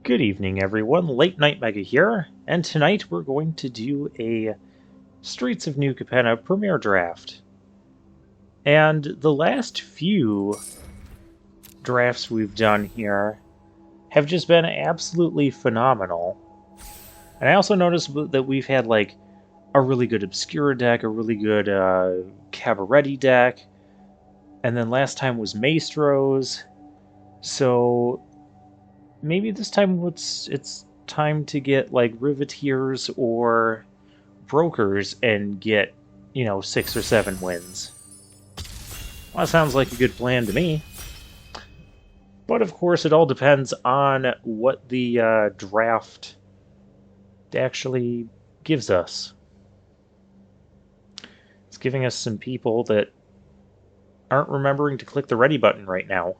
Good evening, everyone. Late Night Mega here, and tonight we're going to do a Streets of New Capenna premiere draft. And the last few drafts we've done here have just been absolutely phenomenal. And I also noticed that we've had like a really good Obscura deck, a really good Cabaretti deck, and then last time was Maestros. So maybe this time it's time to get like Riveteers or brokers and get, 6 or 7 wins. Well, that sounds like a good plan to me. But of course, it all depends on what the draft actually gives us. It's giving us some people that aren't remembering to click the ready button right now.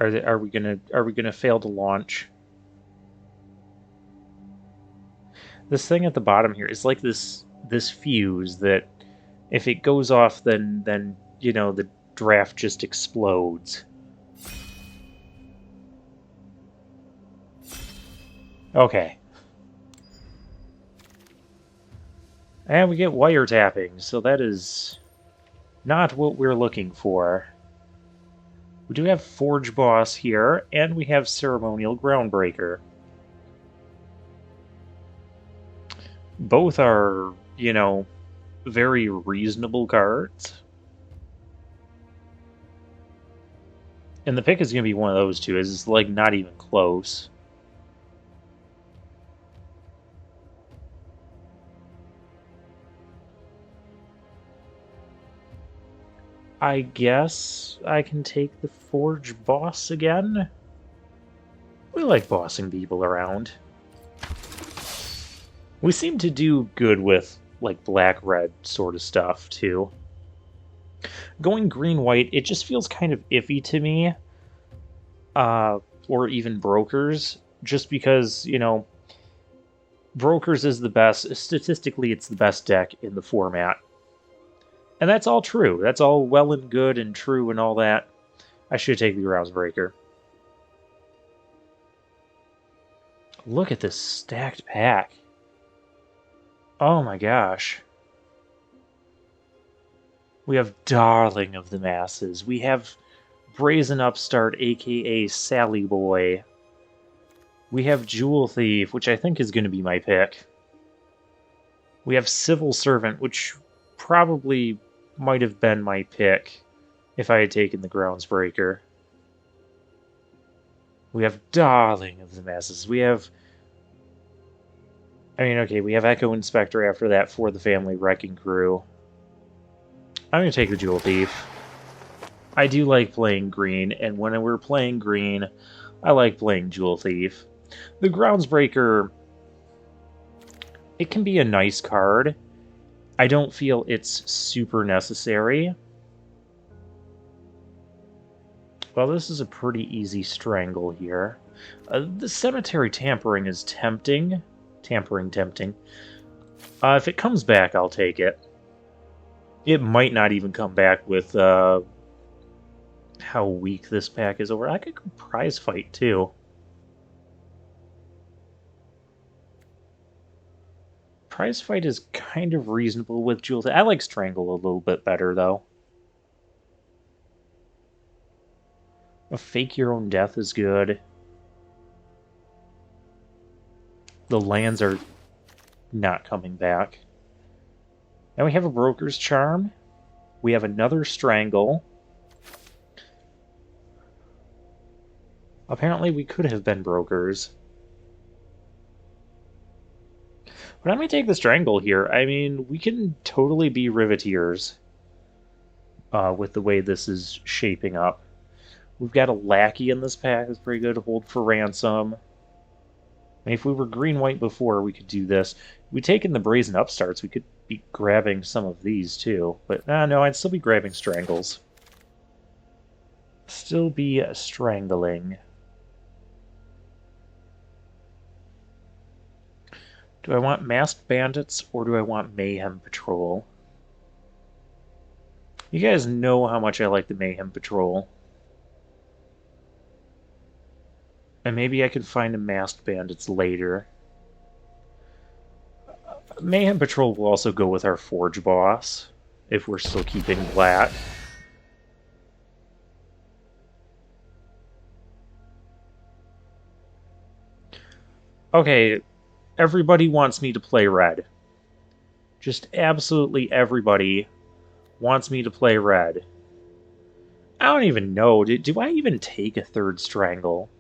Are we gonna fail to launch? This thing at the bottom here is like this fuse that if it goes off, then the draft just explodes. Okay. And we get wiretapping, so that is not what we're looking for. We do have Forge Boss here, and we have Ceremonial Groundbreaker. Both are, very reasonable cards. And the pick is going to be one of those two. It's like not even close. I guess I can take the Forge Boss again. We like bossing people around. We seem to do good with like black-red sort of stuff too. Going green-white, it just feels kind of iffy to me. Or even brokers, just because, brokers is the best. Statistically, it's the best deck in the format. And that's all true. That's all well and good and true and all that. I should take the Groundsbreaker. Look at this stacked pack. Oh my gosh. We have Darling of the Masses. We have Brazen Upstart, aka Sally Boy. We have Jewel Thief, which I think is going to be my pick. We have Civil Servant, which probably might have been my pick if I had taken the Groundsbreaker. We have Darling of the Masses. We have... we have Echo Inspector after that for the Family Wrecking Crew. I'm going to take the Jewel Thief. I do like playing green, and when we're playing green, I like playing Jewel Thief. The Groundsbreaker, it can be a nice card. I don't feel it's super necessary. Well, this is a pretty easy strangle here. The Cemetery Tampering is tempting. Tempting. If it comes back, I'll take it. It might not even come back with how weak this pack is over. I could go Prize Fight, too. Prize Fight is kind of reasonable with Jewel. I like Strangle a little bit better, though. A Fake Your Own Death is good. The lands are not coming back. Now we have a Broker's Charm. We have another Strangle. Apparently we could have been Brokers. But I'm going to take the Strangle here. I mean, we can totally be Riveteers with the way this is shaping up. We've got a Lackey in this pack that's pretty good to hold for ransom. I mean, if we were green-white before, we could do this. If we'd taken the Brazen Upstarts, we could be grabbing some of these, too. But, no, I'd still be grabbing Strangles. Still be strangling. Do I want Masked Bandits or do I want Mayhem Patrol? You guys know how much I like the Mayhem Patrol. And maybe I could find a Masked Bandits later. Mayhem Patrol will also go with our Forge boss, if we're still keeping black. Okay, everybody wants me to play red. Just absolutely everybody wants me to play red. I don't even know. Do I even take a third strangle?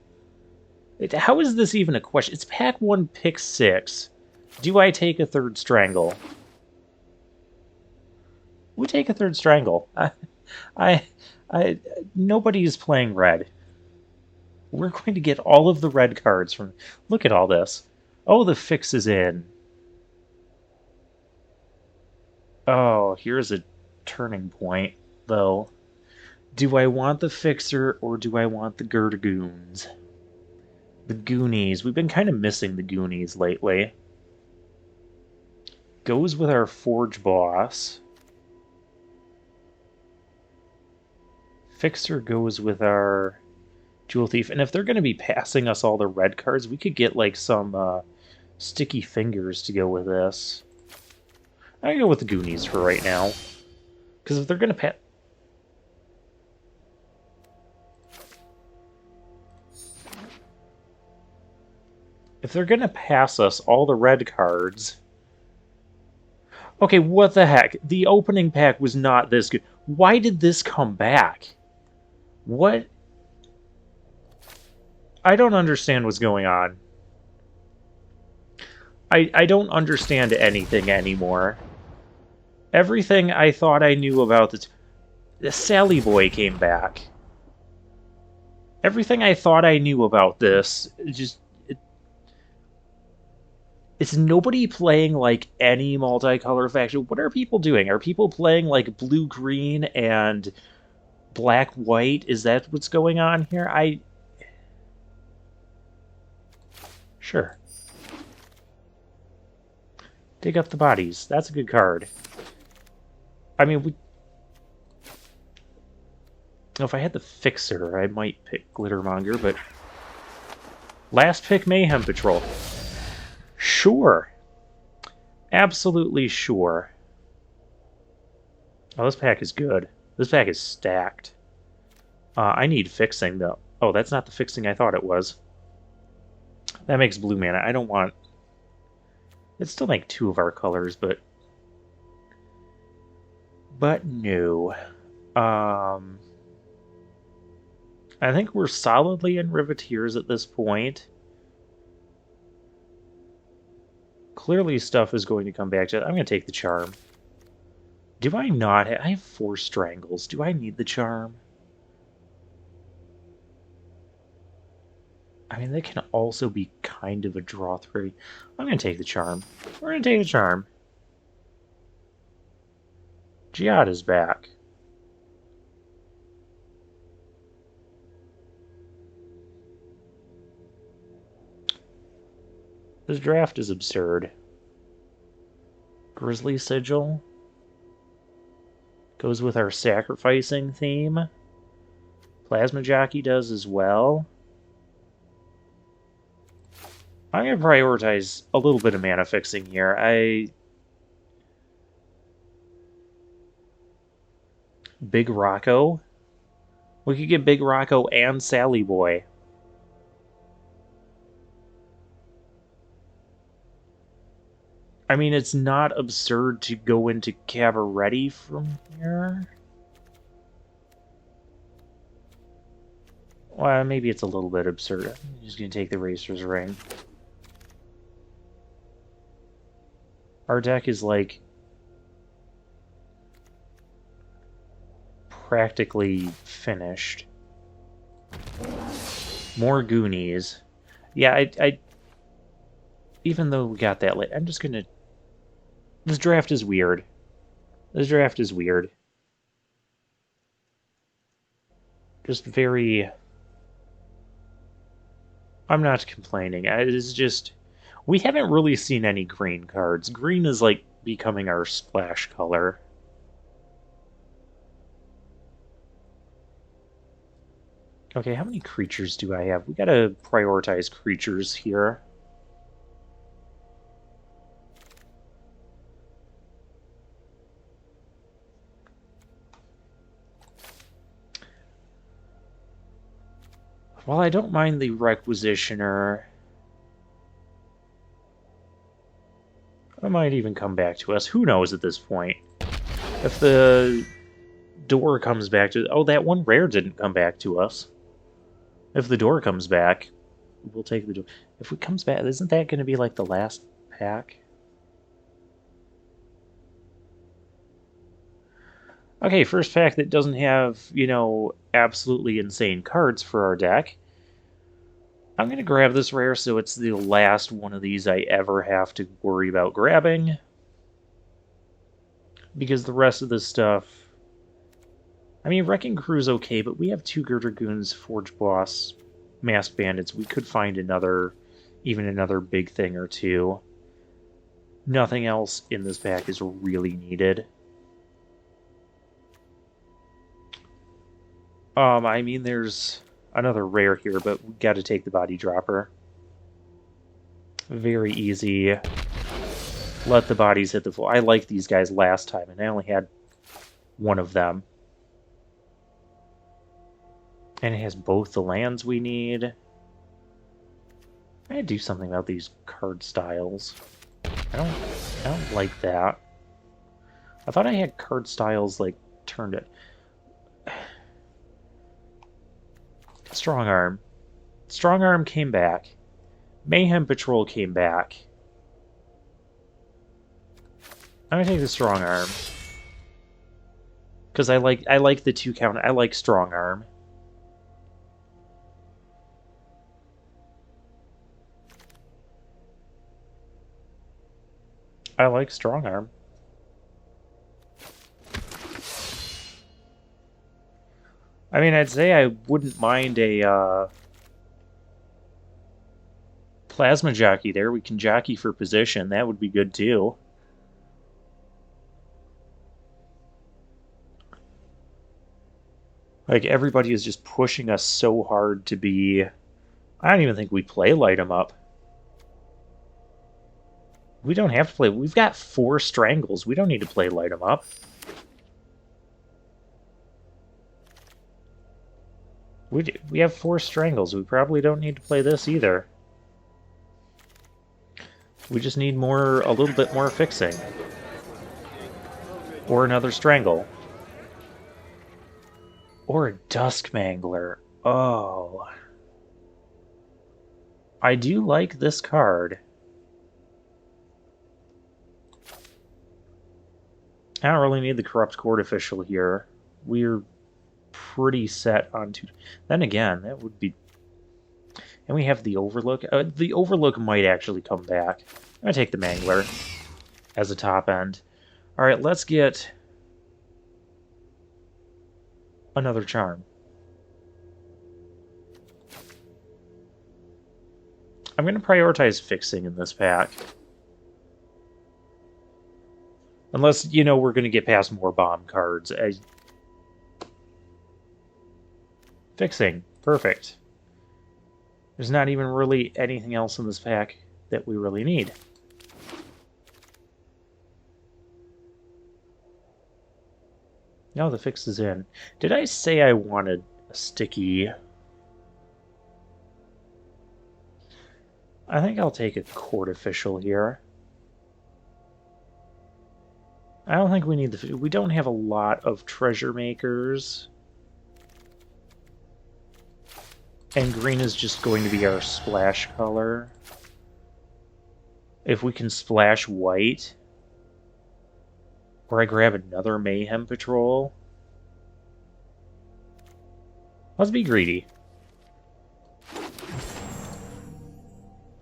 How is this even a question? It's pack 1, pick 6. Do I take a third strangle? We take a third strangle. Nobody's playing red. We're going to get all of the red cards from... Look at all this. Oh, the fix is in. Oh, here's a turning point, though. Do I want the Fixer or do I want the Gurdagoons? The Goonies. We've been kind of missing the Goonies lately. Goes with our Forge boss. Fixer goes with our Jewel Thief. And if they're going to be passing us all the red cards, we could get like some sticky fingers to go with this. I'm going to go with the Goonies for right now. Because if they're going to pass... If they're going to pass us all the red cards... Okay, what the heck? The opening pack was not this good. Why did this come back? What? I don't understand what's going on. I don't understand anything anymore. Everything I thought I knew about this... The Sally Boy came back. Everything I thought I knew about this just... Is nobody playing, like, any multicolor faction? What are people doing? Are people playing, like, blue-green and black-white? Is that what's going on here? Sure. Dig up the bodies. That's a good card. I mean, if I had the Fixer, I might pick Glittermonger, but... Last pick, Mayhem Patrol. Sure. Absolutely sure. Oh, this pack is good. This pack is stacked. I need fixing, though. Oh, that's not the fixing I thought it was. That makes blue mana. I don't want... It'd still make 2 of our colors, but... But no. I think we're solidly in Riveteers at this point. Clearly stuff is going to come back to it. I'm going to take the Charm. Do I not I have 4 Strangles. Do I need the Charm? I mean, that can also be kind of a draw through. I'm going to take the Charm. We're going to take the Charm. Giada's back. This draft is absurd. Grizzly Sigil goes with our sacrificing theme. Plasma Jockey does as well. I'm going to prioritize a little bit of mana fixing here. Big Rocco. We could get Big Rocco and Sally Boy. I mean, it's not absurd to go into Cabaretti from here. Well, maybe it's a little bit absurd. I'm just going to take the Racer's Ring. Our deck is, like, practically finished. More Goonies. Yeah, I even though we got that late, I'm just going to... This draft is weird. This draft is weird. Just very... I'm not complaining. It's just... We haven't really seen any green cards. Green is like becoming our splash color. Okay, how many creatures do I have? We gotta prioritize creatures here. While I don't mind the Requisitioner, it might even come back to us. Who knows at this point? If the door comes back to... Oh, that one rare didn't come back to us. If the door comes back, we'll take the door. If it comes back, isn't that going to be like the last pack? Okay, first pack that doesn't have, you know, absolutely insane cards for our deck. I'm going to grab this rare so it's the last one of these I ever have to worry about grabbing. Because the rest of this stuff... I mean, Wrecking Crew's okay, but we have 2 Dragoons, Forge Boss, Masked Bandits. We could find even another big thing or two. Nothing else in this pack is really needed. I mean, there's another rare here, but we got to take the Body Dropper. Very easy. Let the bodies hit the floor. I liked these guys last time, and I only had one of them. And it has both the lands we need. I gotta do something about these card styles. I don't like that. I thought I had card styles like turned it. Strong Arm. Strong Arm came back. Mayhem Patrol came back. I'm gonna take the Strong Arm. Because I like the 2 count. I like Strong Arm. I like Strong Arm. I mean, I'd say I wouldn't mind a Plasma Jockey there. We can jockey for position. That would be good too. Like, everybody is just pushing us so hard to be... I don't even think we play Light 'em Up. We don't have to play. We've got 4 Strangles. We don't need to play Light 'em Up. We have 4 Strangles. We probably don't need to play this either. We just need a little bit more fixing. Or another Strangle. Or a Dusk Mangler. Oh. I do like this card. I don't really need the Corrupt Court Official here. We're pretty set on 2. Then again, that would be... And we have the Overlook. The Overlook might actually come back. I'm going to take the Mangler as a top end. Alright, let's get another Charm. I'm going to prioritize fixing in this pack. Unless, you know, we're going to get past more bomb cards. Fixing. Perfect. There's not even really anything else in this pack that we really need. No, the fix is in. Did I say I wanted a sticky... I think I'll take a Court Official here. I don't think we need the... We don't have a lot of Treasure Makers. And green is just going to be our splash color. If we can splash white... Or I grab another Mayhem Patrol. Let's be greedy.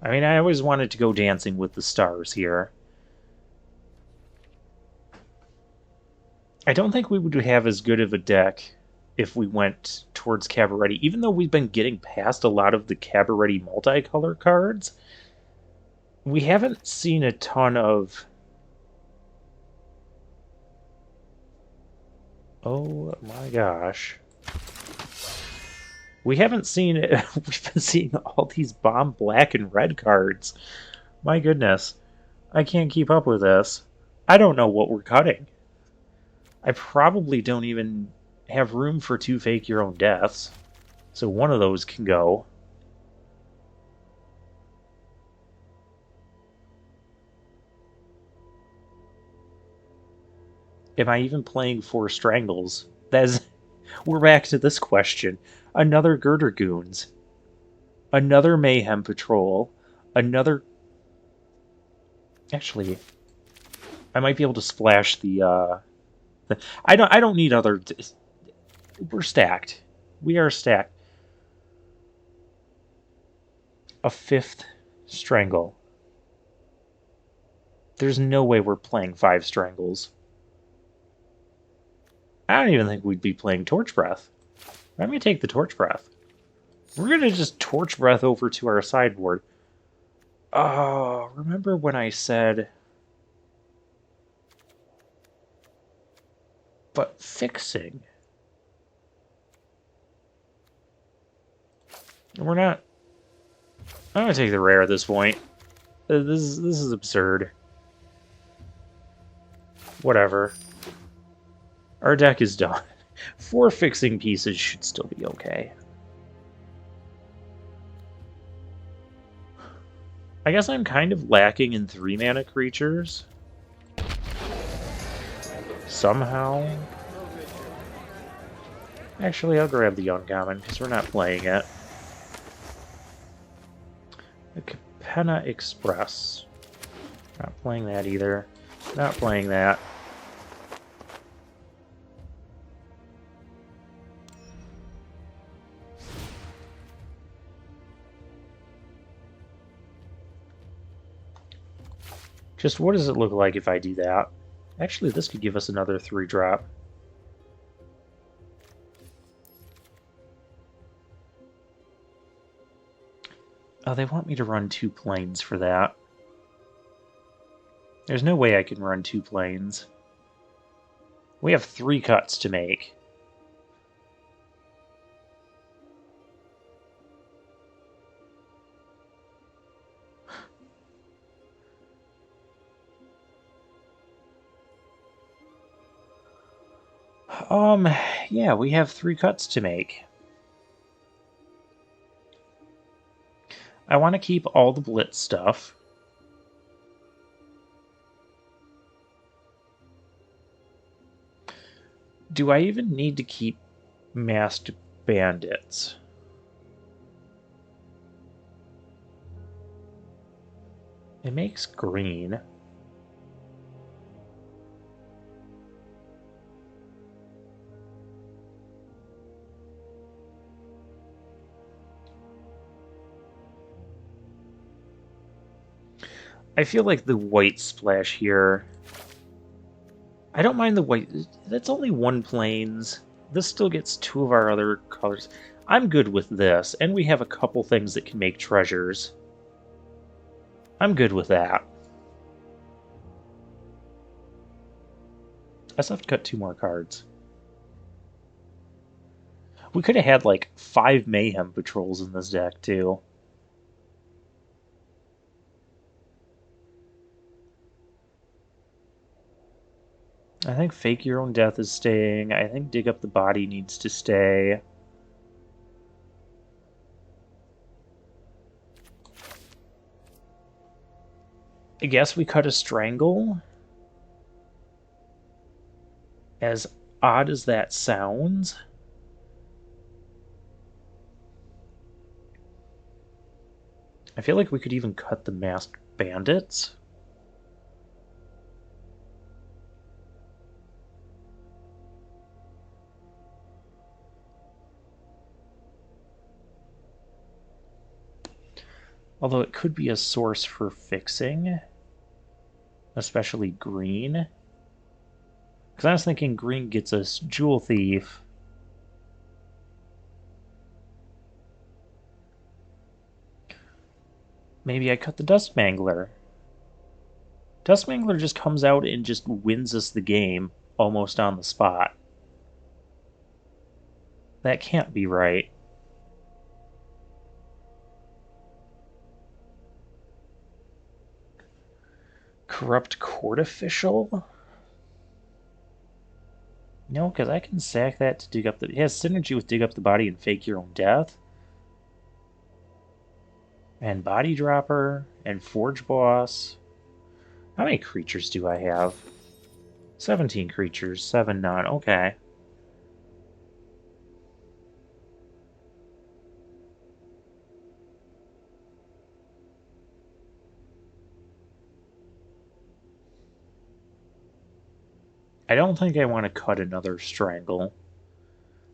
I mean, I always wanted to go Dancing with the Stars here. I don't think we would have as good of a deck if we went towards Cabaret, even though we've been getting past a lot of the Cabaret multicolor cards. We haven't seen a ton of... Oh my gosh. We haven't seen it. We've been seeing all these bomb black and red cards. My goodness. I can't keep up with this. I don't know what we're cutting. I probably don't even have room for 2 fake your own deaths. So one of those can go. Am I even playing 4 strangles? We're back to this question. Another Girder Goons. Another Mayhem Patrol. Another... Actually, I might be able to splash I don't need other... We're stacked. We are stacked. A 5th Strangle. There's no way we're playing 5 Strangles. I don't even think we'd be playing Torch Breath. Let me take the Torch Breath. We're going to just Torch Breath over to our sideboard. Oh, remember when I said... But fixing... We're not... I'm going to take the rare at this point. This is absurd. Whatever. Our deck is done. 4 fixing pieces should still be okay. I guess I'm kind of lacking in 3-mana creatures. Somehow. Actually, I'll grab the uncommon, because we're not playing it. The Capenna Express. Not playing that either. Not playing that. Just what does it look like if I do that? Actually, this could give us another 3-drop. Oh, they want me to run 2 planes for that. There's no way I can run 2 planes. We have 3 cuts to make. Yeah, we have 3 cuts to make. I want to keep all the Blitz stuff. Do I even need to keep Masked Bandits? It makes green. I feel like the white splash here... I don't mind the white. That's only 1 planes. This still gets 2 of our other colors. I'm good with this, and we have a couple things that can make treasures. I'm good with that. I still have to cut 2 more cards. We could have had like 5 Mayhem Patrols in this deck, too. I think Fake Your Own Death is staying. I think Dig Up the Body needs to stay. I guess we cut a Strangle. As odd as that sounds. I feel like we could even cut the Masked Bandits. Although it could be a source for fixing. Especially green. Because I was thinking green gets us Jewel Thief. Maybe I cut the Dust Mangler. Dust Mangler just comes out and just wins us the game almost on the spot. That can't be right. Corrupt Court Official? No, because I can sack that to dig up the... It has synergy with Dig Up the Body and Fake Your Own Death. And Body Dropper. And Forge Boss. How many creatures do I have? 17 creatures, 7 non. Okay. I don't think I want to cut another Strangle.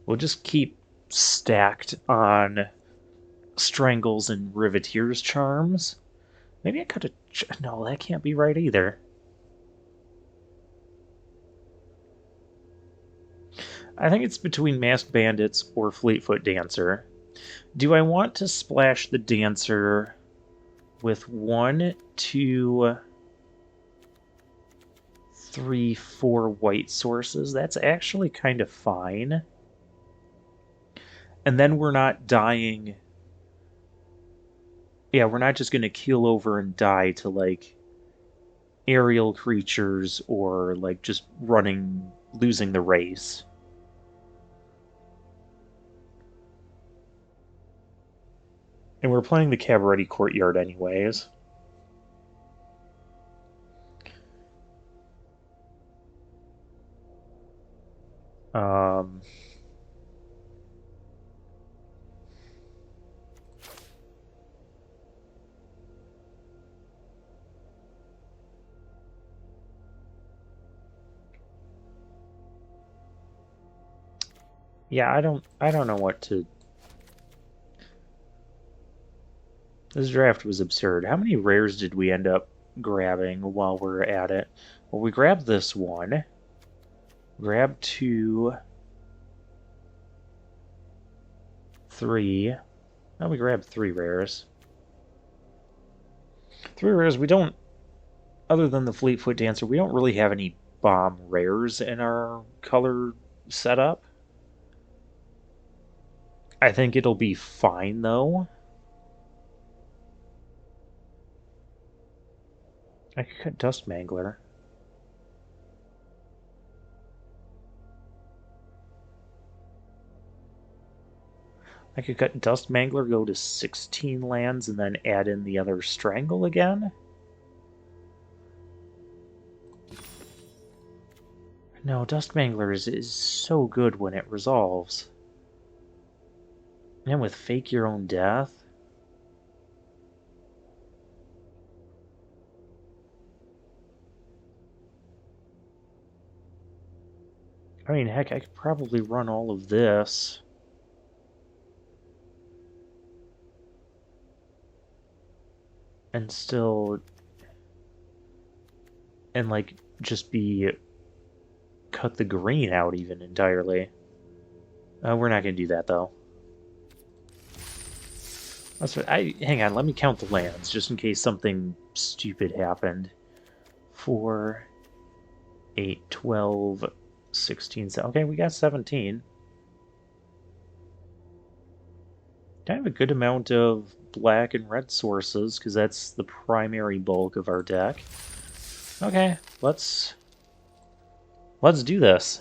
We'll just keep stacked on Strangles and Riveteer's Charms. Maybe I cut a... No, that can't be right either. I think it's between Masked Bandits or Fleetfoot Dancer. Do I want to splash the Dancer with 1, 2, 3, 4 white sources? That's actually kind of fine. And then we're not dying... Yeah, we're not just going to keel over and die to, like, aerial creatures or, like, just losing the race. And we're playing the Cabaret Courtyard anyways. Yeah, I don't know what to... This draft was absurd. How many rares did we end up grabbing while we're at it? Well, we grabbed this one. Grab 2. 3. Oh, we grabbed 3 rares. 3 rares. We don't... Other than the Fleetfoot Dancer, we don't really have any bomb rares in our color setup. I think it'll be fine, though. I could cut Dust Mangler. I could cut Dust Mangler, go to 16 lands, and then add in the other Strangle again. No, Dust Mangler is so good when it resolves. And with Fake Your Own Death. I mean, heck, I could probably run all of this. And still... And, like, just be... Cut the green out even entirely. We're not going to do that, though. That's what hang on, let me count the lands, just in case something stupid happened. 4, 8, 12, 16, okay, we got 17. I have a good amount of black and red sources, because that's the primary bulk of our deck. Okay, let's do this.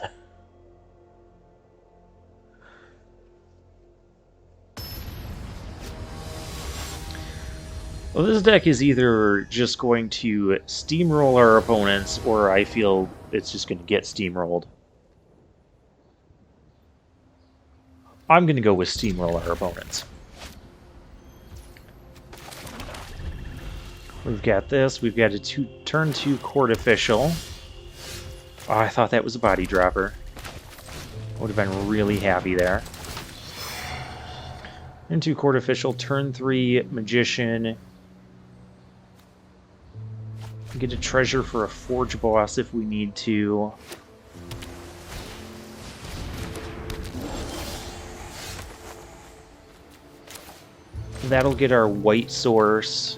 Well, this deck is either just going to steamroll our opponents, or I feel it's just going to get steamrolled. I'm going to go with steamroll our opponents. We've got this. We've got a turn 2 Court Official. Oh, I thought that was a Body Dropper. Would have been really happy there. Turn 2 Court Official, turn 3 Magician. Get a treasure for a Forge Boss if we need to. That'll get our white source.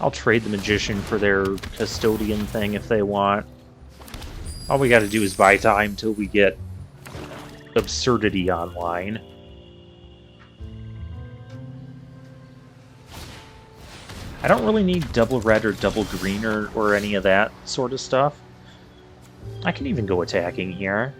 I'll trade the Magician for their Custodian thing if they want. All we gotta do is buy time till we get Absurdity online. I don't really need double red or double green or any of that sort of stuff. I can even go attacking here.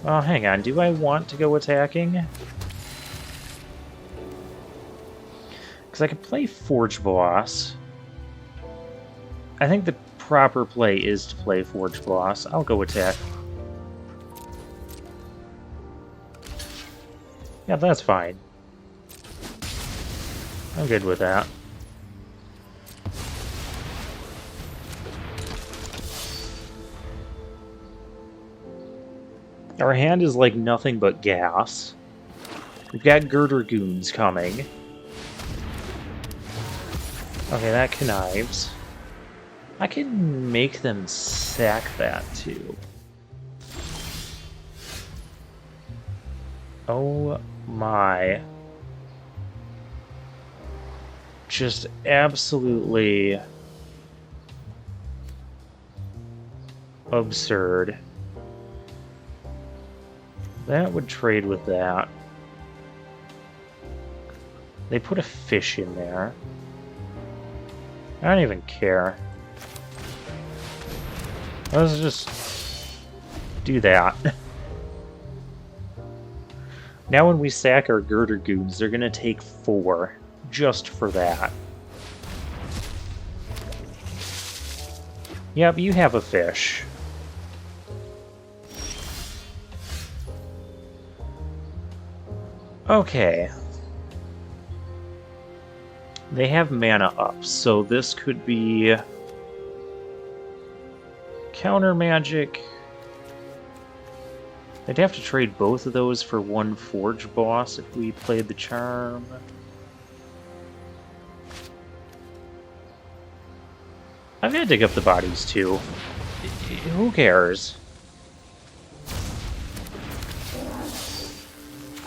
Oh, hang on. Do I want to go attacking? Because I could play Forge Boss. I think the proper play is to play Forge Boss. I'll go attack. Yeah, that's fine. I'm good with that. Our hand is like nothing but gas. We've got Girder Goons coming. Okay, that connives. I can make them sack that too. Oh my. Just absolutely absurd. That would trade with that. They put a fish in there. I don't even care. Let's just do that. Now when we sack our Girder Goons, they're gonna take 4 just for that. Yep, you have a fish. Okay. They have mana up, so this could be counter magic. I'd have to trade both of those for 1 Forge Boss if we played the charm. I'm gonna dig up the bodies too. Who cares?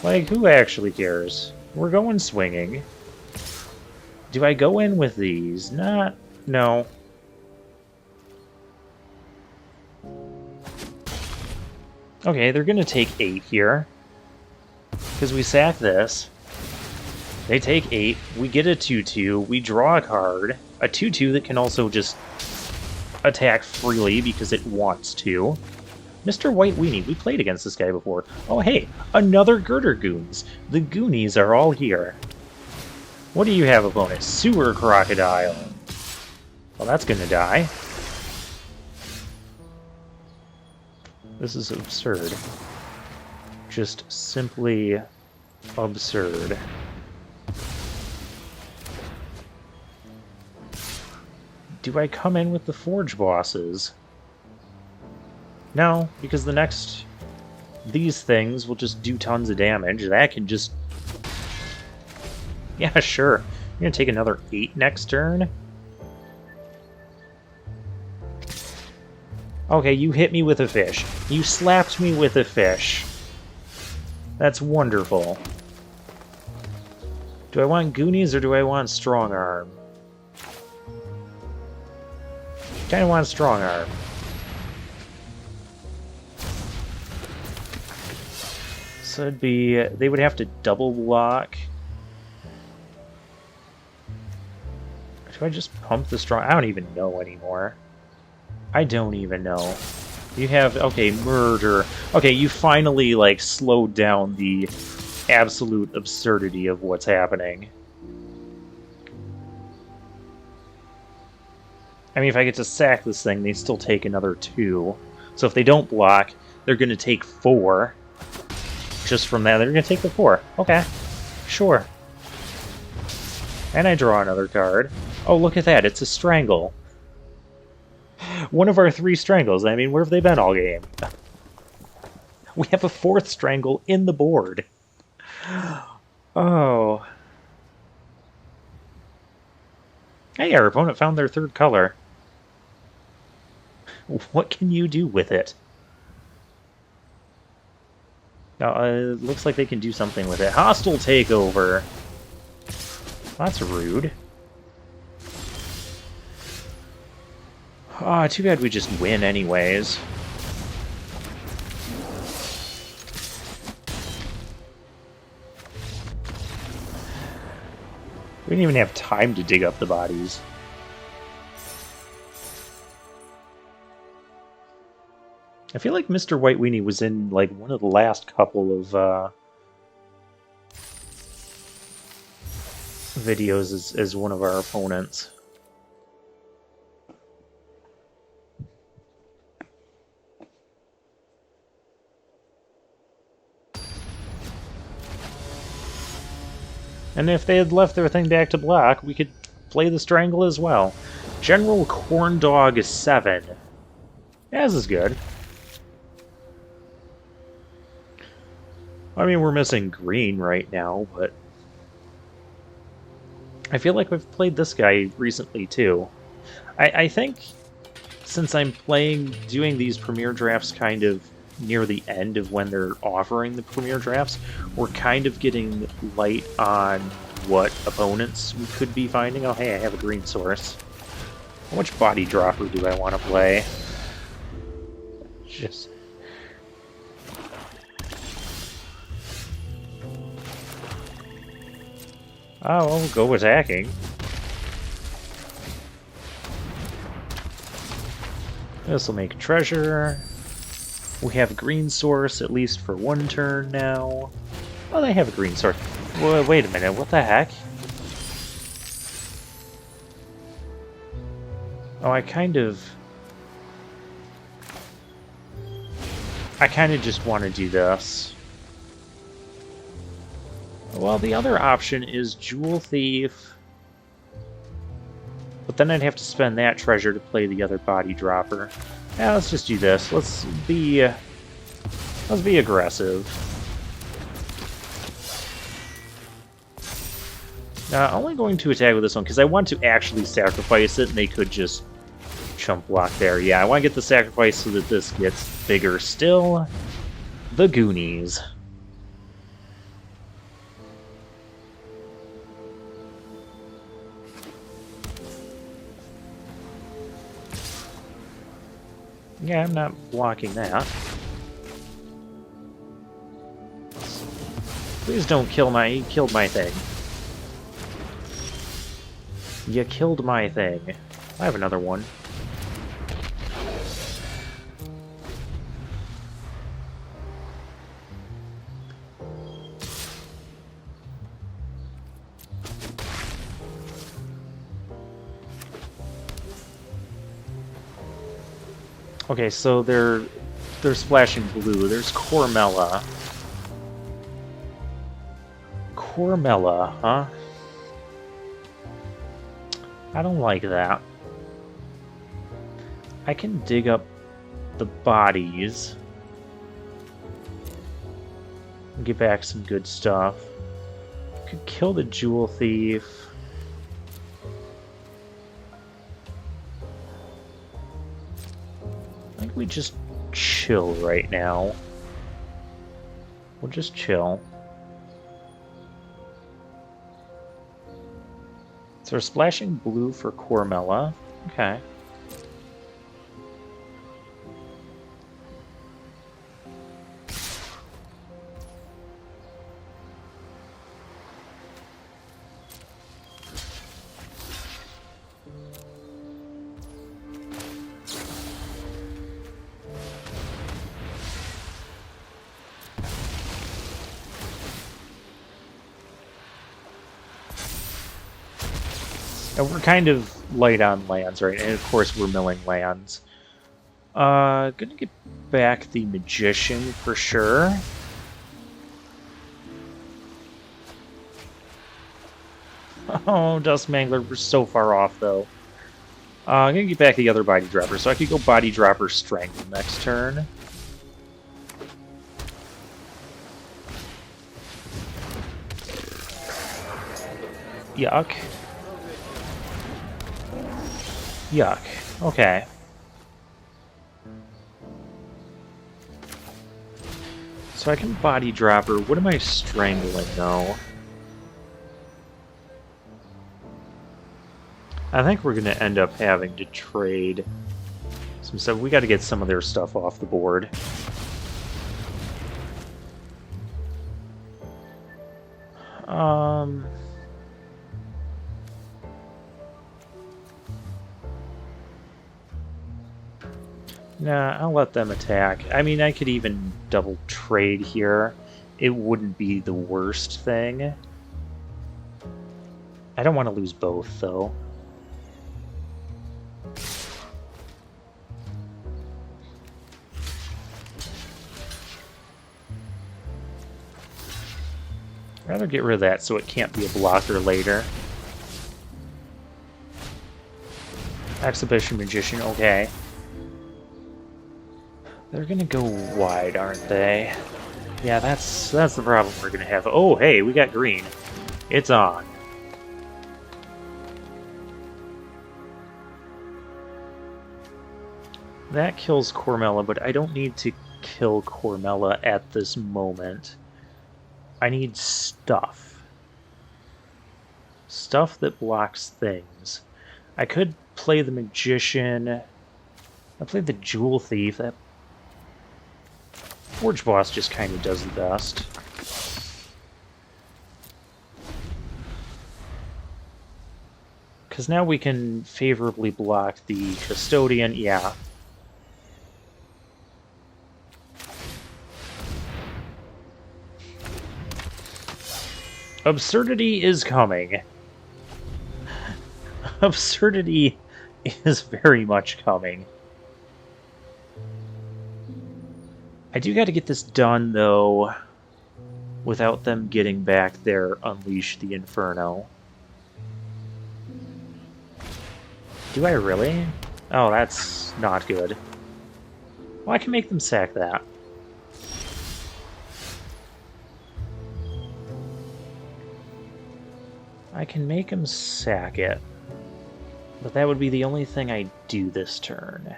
Like, who actually cares? We're going swinging. Do I go in with these? Not... no. Okay, they're gonna take 8 here. Because we sack this. They take 8. We get a 2-2. We draw a card. A 2-2 that can also just attack freely because it wants to. Mr. White Weenie, we played against this guy before. Oh hey, another Girder Goons. The Goonies are all here. What do you have, opponent? Sewer Crocodile. Well, that's gonna die. This is absurd. Just simply absurd. Do I come in with the Forge Bosses? No, because the next... these things will just do tons of damage. That can just... yeah, sure. You're gonna take another 8 next turn? Okay, you hit me with a fish. You slapped me with a fish. That's wonderful. Do I want Goonies or do I want Strong Arm? Kinda want Strong Arm. So it'd be... they would have to double block. Do I just pump the Strong... I don't even know anymore. I don't even know. You have... okay, murder. Okay, you finally, like, slowed down the absolute absurdity of what's happening. I mean, if I get to sack this thing, they still take another 2. So if they don't block, they're going to take 4. Just from that, they're going to take the 4. Okay, sure. And I draw another card. Oh, look at that. It's a Strangle. One of our 3 Strangles. I mean, where have they been all game? We have a 4th Strangle in the board. Oh. Hey, our opponent found their 3rd color. What can you do with it? It looks like they can do something with it. Hostile takeover. That's rude. Ah, too bad we just win anyways. We didn't even have time to dig up the bodies. I feel like Mr. White Weenie was in like one of the last couple of videos as one of our opponents. And if they had left their thing back to black, we could play the Strangle as well. General Corn Dog is 7. Yeah, this is good. I mean, we're missing green right now, but I feel like we've played this guy recently too. I think since I'm doing these premiere drafts kind of near the end of when they're offering the premiere drafts, we're kind of getting light on what opponents we could be finding. Oh, hey, I have a green source. How much body dropper do I want to play? Just... oh, well, we'll go attacking. This will make treasure. We have a green source, at least for one turn now. Oh, they have a green source. Well, wait a minute, what the heck? Oh, I kind of just want to do this. Well, the other option is Jewel Thief. But then I'd have to spend that treasure to play the other body dropper. Yeah, let's just do this. Let's be aggressive. Only going to attack with this one because I want to actually sacrifice it, and they could just chump block there. Yeah, I want to get the sacrifice so that this gets bigger still. The Goonies. Yeah, I'm not blocking that. Please don't kill my... you killed my thing. You killed my thing. I have another one. Okay, so they're splashing blue. There's Cormella. Cormella, huh? I don't like that. I can dig up the bodies and get back some good stuff. Could kill the Jewel Thief. I think we just chill right now. We'll just chill. So we're splashing blue for Cormella. Okay. And we're kind of light on lands, right? And of course we're milling lands. Gonna get back the Magician for sure. Oh, Dust Mangler, we're so far off though. I'm gonna get back the other Body Dropper, so I could go Body Dropper Strength next turn. Yuck. Yuck. Okay. So I can body drop her. What am I strangling, though? I think we're going to end up having to trade some stuff. We got to get some of their stuff off the board. Nah, I'll let them attack. I mean, I could even double trade here. It wouldn't be the worst thing. I don't want to lose both, though. I'd rather get rid of that so it can't be a blocker later. Exhibition Magician, okay. They're gonna go wide, aren't they? Yeah, that's the problem we're gonna have. Oh, hey, we got green. It's on. That kills Cormella, but I don't need to kill Cormella at this moment. I need stuff. Stuff that blocks things. I could play the Magician. I played the Jewel Thief. That Forge Boss just kind of does the best. Because now we can favorably block the Custodian. Yeah. Absurdity is coming. Absurdity is very much coming. I do got to get this done, though, without them getting back their Unleash the Inferno. Do I really? Oh, that's not good. Well, I can make them sack that. I can make them sack it. But that would be the only thing I do this turn.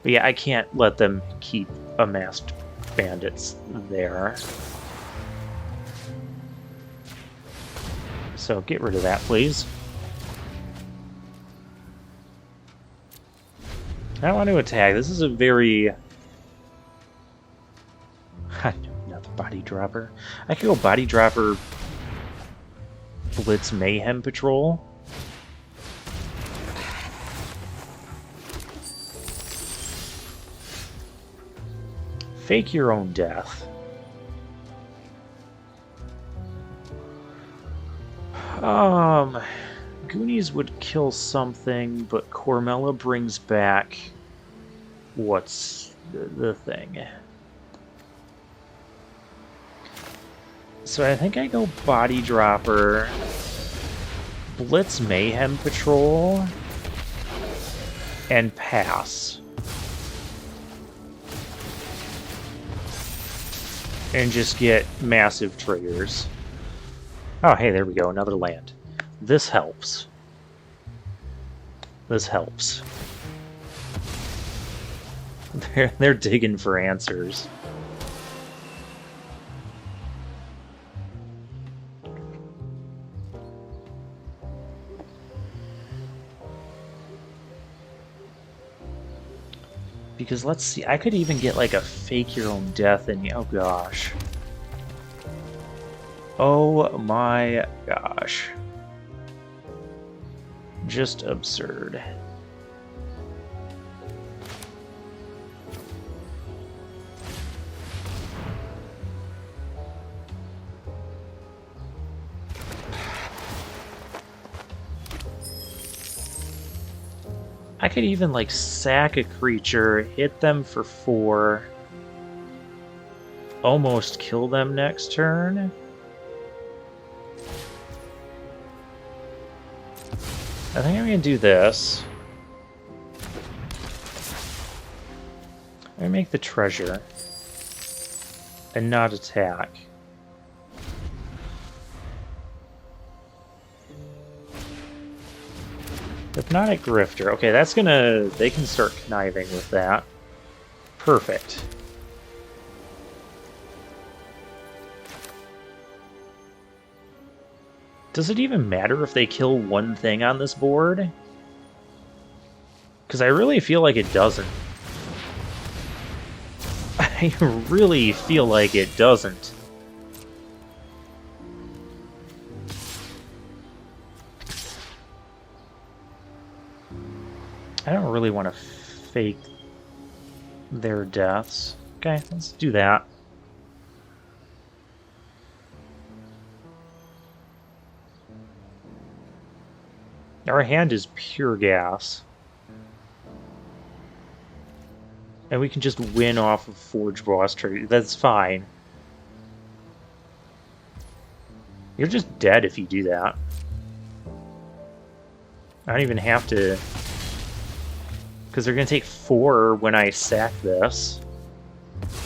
But yeah, I can't let them keep amassed bandits there. So get rid of that, please. I want to attack. This is a very... Another body dropper. I could go body dropper... Blitz Mayhem Patrol. Fake your own death. Goonies would kill something, but Cormella brings back what's the thing. So I think I go Body Dropper, Blitz Mayhem Patrol, and pass. And just get massive triggers. Oh, hey, there we go, another land. This helps. This helps. They're digging for answers. Because let's see, I could even get like a fake your own death in. Oh gosh. Oh my gosh. Just absurd. I could even like sack a creature, hit them for 4, almost kill them next turn. I think I'm going to do this. I'm going to make the treasure and not attack. Hypnotic Grifter. Okay, that's gonna... They can start conniving with that. Perfect. Does it even matter if they kill one thing on this board? Because I really feel like it doesn't. I really feel like it doesn't. I don't really want to fake their deaths. Okay, let's do that. Our hand is pure gas. And we can just win off of Forge Boss trade. That's fine. You're just dead if you do that. I don't even have to... Because they're going to take 4 when I sack this.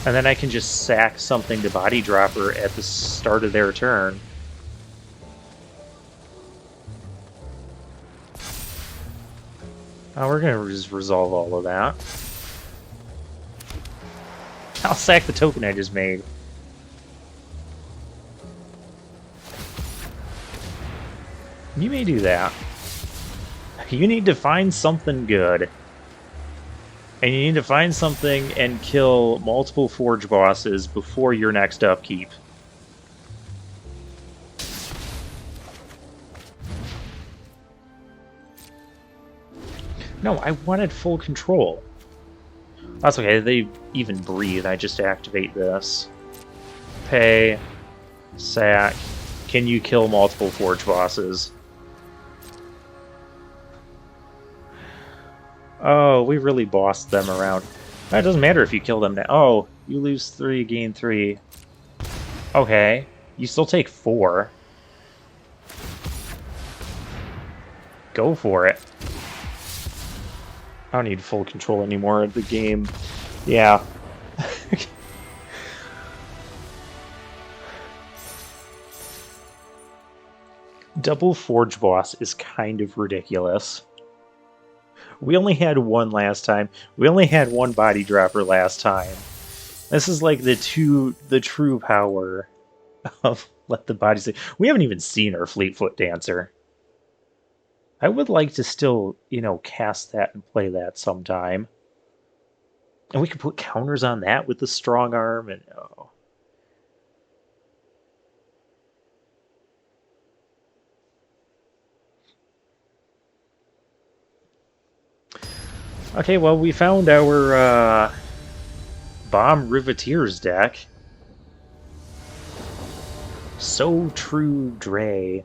And then I can just sack something to Body Dropper at the start of their turn. Oh, we're going to just resolve all of that. I'll sack the token I just made. You may do that. You need to find something good. And you need to find something and kill multiple Forge bosses before your next upkeep. No, I wanted full control. That's okay, they even breathe. I just activate this. Pay. Sack. Can you kill multiple Forge bosses? Oh, we really bossed them around. It doesn't matter if you kill them now. Oh, you lose 3, gain 3. Okay. You still take 4. Go for it. I don't need full control anymore of the game. Yeah. Double Forge Boss is kind of ridiculous. We only had 1 last time. We only had 1 Body Dropper last time. This is like the true power of Let the Body Say. We haven't even seen our Fleetfoot Dancer. I would like to still, you know, cast that and play that sometime. And we could put counters on that with the Strong Arm and... Oh. Okay, well, we found our Bomb Riveteers deck. So True Dre.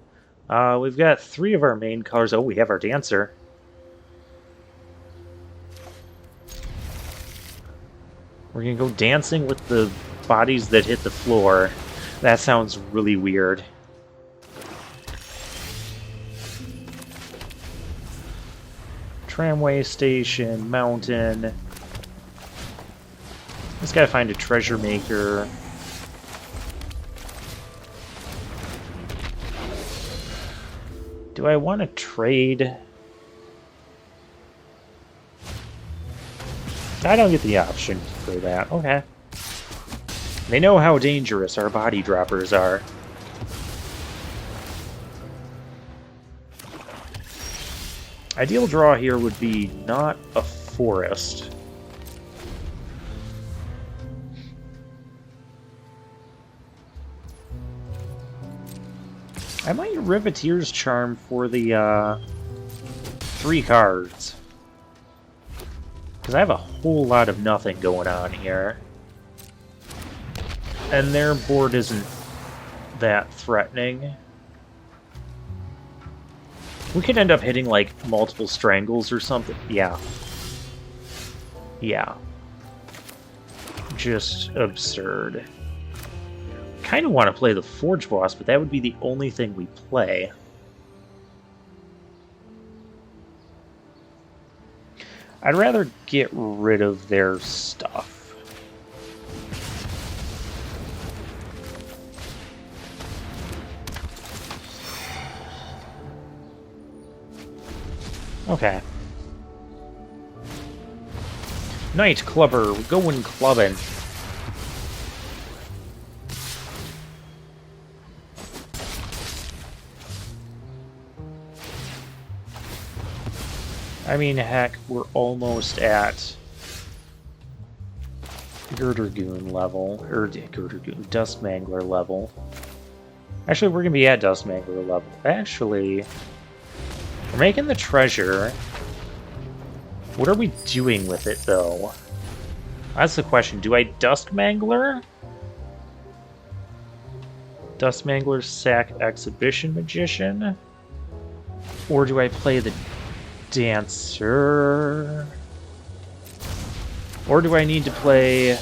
We've got 3 of our main colors. Oh, we have our Dancer. We're gonna go dancing with the bodies that hit the floor. That sounds really weird. Tramway station, mountain. Just gotta find a treasure maker. Do I want to trade? I don't get the option for that. Okay. They know how dangerous our Body Droppers are. Ideal draw here would be not a forest. I might Riveteer's Charm for the 3 cards. Because I have a whole lot of nothing going on here. And their board isn't that threatening. We could end up hitting, like, multiple Strangles or something. Yeah. Yeah. Just absurd. Kind of want to play the Forge Boss, but that would be the only thing we play. I'd rather get rid of their stuff. Okay. Night clubber, we're going clubbing. I mean, heck, we're almost at Girdergoon level, or Girdergoon, Dustmangler level. Actually, we're gonna be at Dustmangler level. Actually, we're making the treasure. What are we doing with it, though? That's the question. Do I Dustmangler? Dustmangler Sack Exhibition Magician? Or do I play the Dancer? Or do I need to play...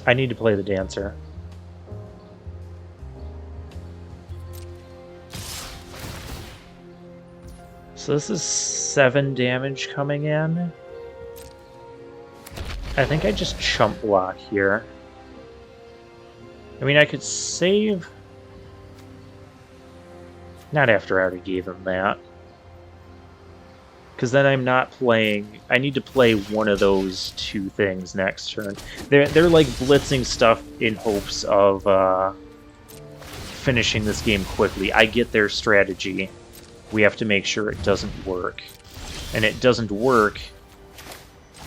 I need to play the Dancer. So this is 7 damage coming in. I think I just chump block here. I mean, I could save... Not after I already gave him that. Because then I'm not playing... I need to play one of those 2 things next turn. They're like blitzing stuff in hopes of finishing this game quickly. I get their strategy. We have to make sure it doesn't work. And it doesn't work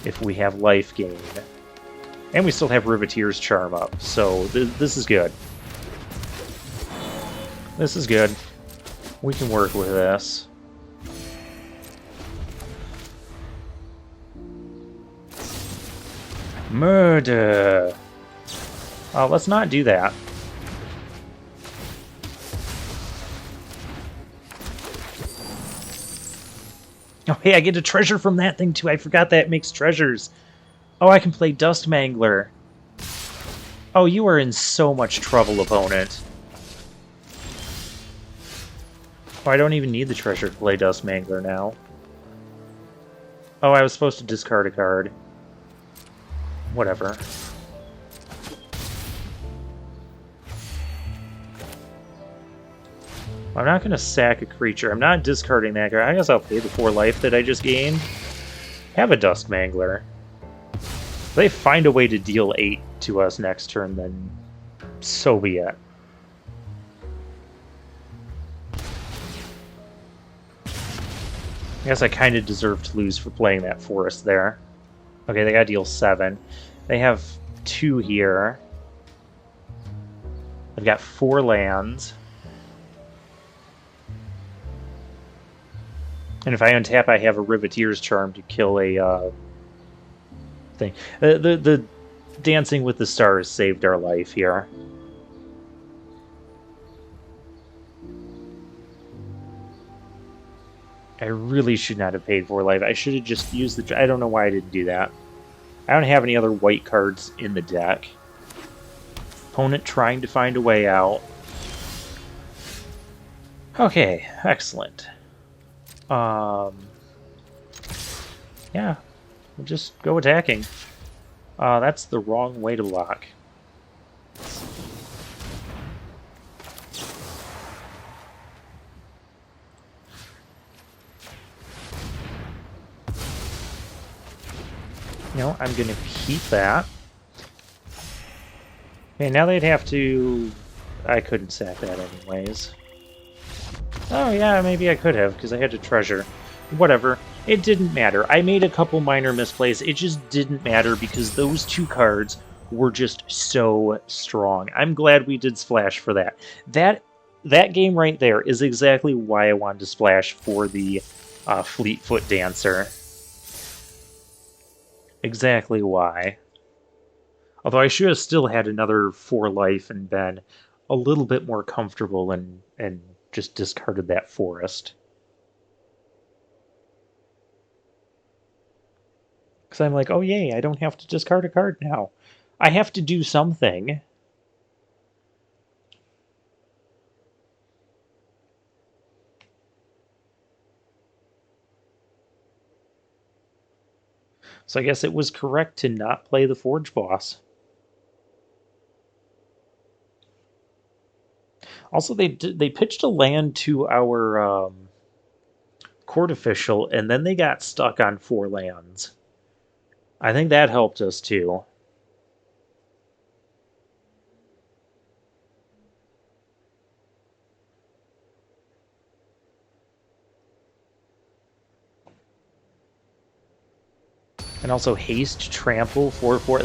if we have life gain. And we still have Riveteer's Charm up, so this is good. This is good. We can work with this. Murder! Let's not do that. Oh, hey, I get a treasure from that thing, too. I forgot that makes treasures. Oh, I can play Dustmangler. Oh, you are in so much trouble, opponent. Oh, I don't even need the treasure to play Dustmangler now. Oh, I was supposed to discard a card. Whatever. I'm not going to sack a creature. I'm not discarding that card. I guess I'll pay the 4 life that I just gained. Have a Dustmangler. If they find a way to deal 8 to us next turn, then so be it. I guess I kind of deserve to lose for playing that forest there. Okay, they got to deal 7. They have 2 here. I've got 4 lands. And if I untap, I have a Riveteer's Charm to kill a thing. The Dancing with the Stars saved our life here. I really should not have paid 4 life. I should have just used the... I don't know why I didn't do that. I don't have any other white cards in the deck. Opponent trying to find a way out. Okay, excellent. Yeah, we'll just go attacking. That's the wrong way to block. No, I'm gonna keep that. Okay, now they'd have to... I couldn't sack that anyways. Oh yeah, maybe I could have, because I had to treasure. Whatever. It didn't matter. I made a couple minor misplays. It just didn't matter because those 2 cards were just so strong. I'm glad we did splash for that. That game right there is exactly why I wanted to splash for the Fleetfoot Dancer. Exactly why. Although I should have still had another 4 life and been a little bit more comfortable and just discarded that forest. Because I'm like, oh yay, I don't have to discard a card now. I have to do something. So I guess it was correct to not play the Forge Boss. Also, they pitched a land to our court official, and then they got stuck on 4 lands. I think that helped us too. And also haste, trample, 4/4.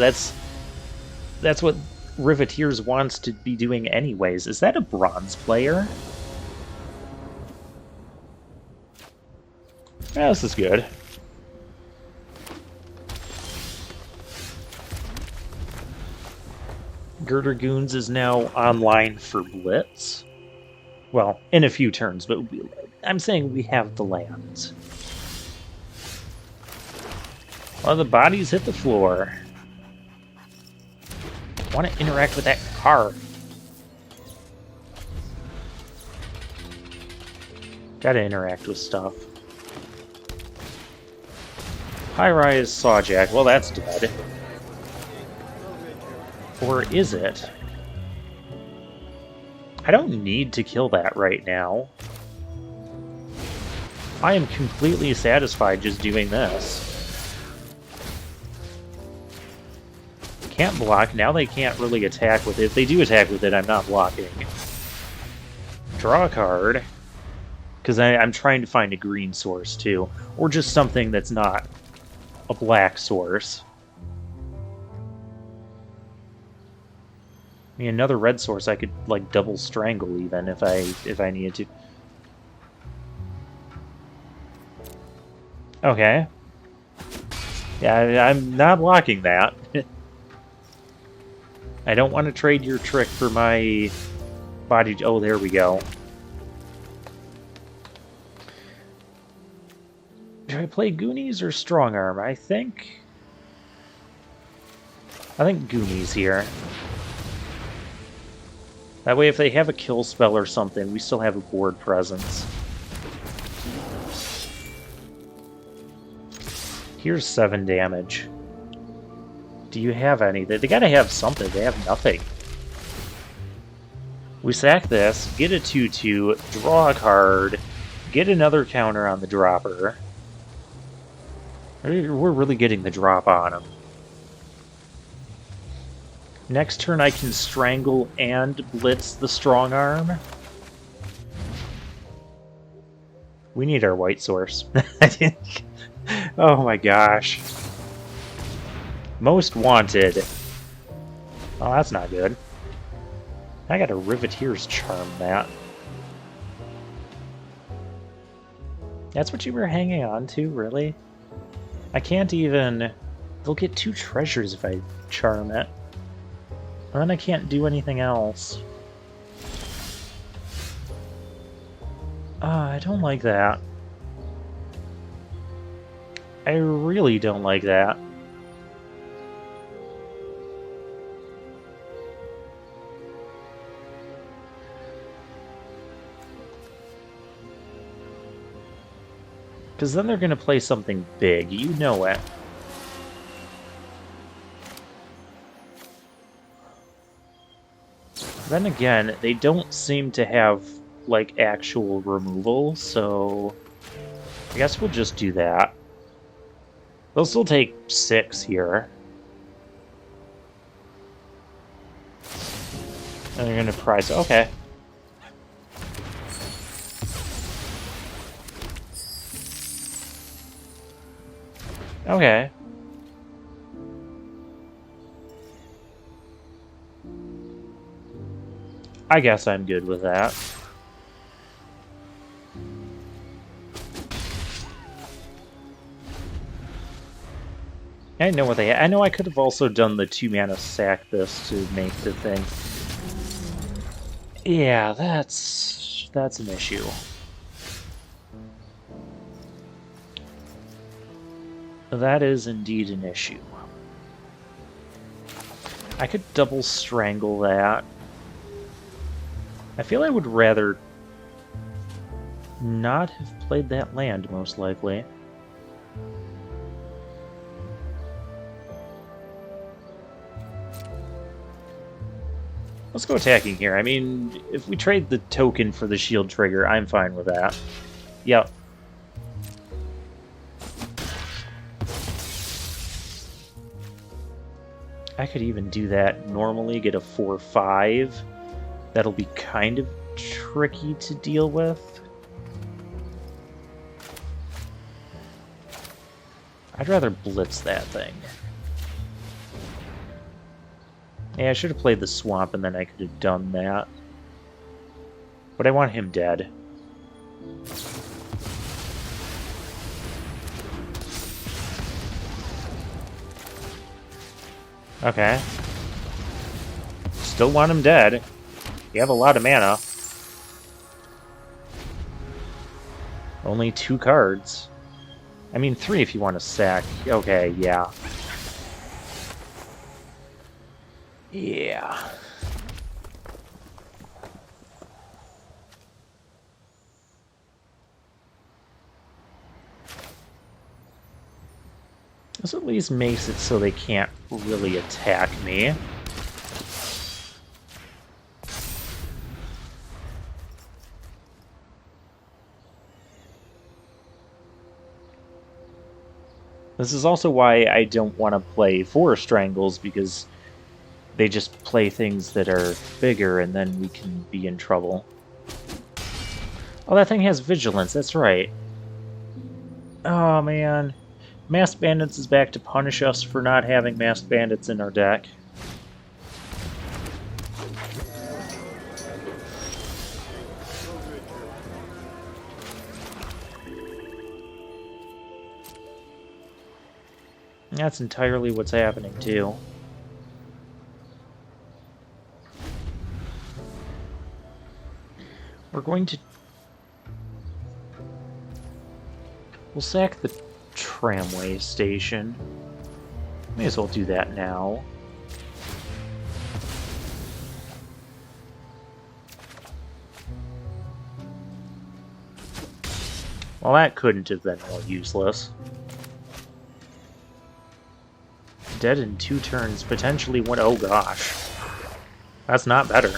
That's what Riveteers wants to be doing anyways. Is that a bronze player? Yeah, this is good. Girder Goons is now online for Blitz. Well, in a few turns, but I'm saying we have the lands. Well, the bodies hit the floor. I want to interact with that car. Gotta interact with stuff. High-rise Sawjack. Well, that's dead. Or is it? I don't need to kill that right now. I am completely satisfied just doing this. Can't block. Now they can't really attack with it. If they do attack with it, I'm not blocking. Draw a card. Because I'm trying to find a green source, too. Or just something that's not a black source. I mean, another red source I could, like, double strangle, even, if I needed to. Okay. Yeah, I'm not blocking that. I don't want to trade your trick for my body... Oh, there we go. Do I play Goonies or Strong Arm? I think Goonies here. That way, if they have a kill spell or something, we still have a board presence. Here's 7 damage. Do you have any? They gotta have something. They have nothing. We sack this, get a 2/2, draw a card, get another counter on the dropper. We're really getting the drop on them. Next turn I can strangle and blitz the strong arm. We need our white source. Oh my gosh. Most wanted. Oh, that's not good. I got a Riveteer's Charm, that. That's what you were hanging on to, really? I can't even... They'll get 2 treasures if I charm it. And then I can't do anything else. I don't like that. I really don't like that. Because then they're going to play something big. You know it. Then again, they don't seem to have, like, actual removal, so... I guess we'll just do that. They'll still take 6 here. And they're going to price... Okay. Okay. I guess I'm good with that. I know what they... I know I could have also done the 2-mana sack this to make the thing. Yeah, that's an issue. That is indeed an issue. I could double strangle that. I feel I would rather not have played that land, most likely. Let's go attacking here. I mean, if we trade the token for the shield trigger, I'm fine with that. Yep. I could even do that normally, get a 4-5. That'll be kind of tricky to deal with. I'd rather blitz that thing. Yeah, I should have played the swamp and then I could have done that. But I want him dead. Okay. Still want him dead. You have a lot of mana. Only 2 cards. I mean, 3 if you want to sack. Okay, yeah. Yeah. This at least makes it so they can't really attack me. This is also why I don't want to play Forest Strangles, because they just play things that are bigger and then we can be in trouble. Oh, that thing has Vigilance, that's right. Oh, man. Masked Bandits is back to punish us for not having Masked Bandits in our deck. That's entirely what's happening, too. We're going to... We'll sack the tramway station. May as well do that now. Well, that couldn't have been more useless. Dead in 2 turns, potentially one. Oh gosh. That's not better.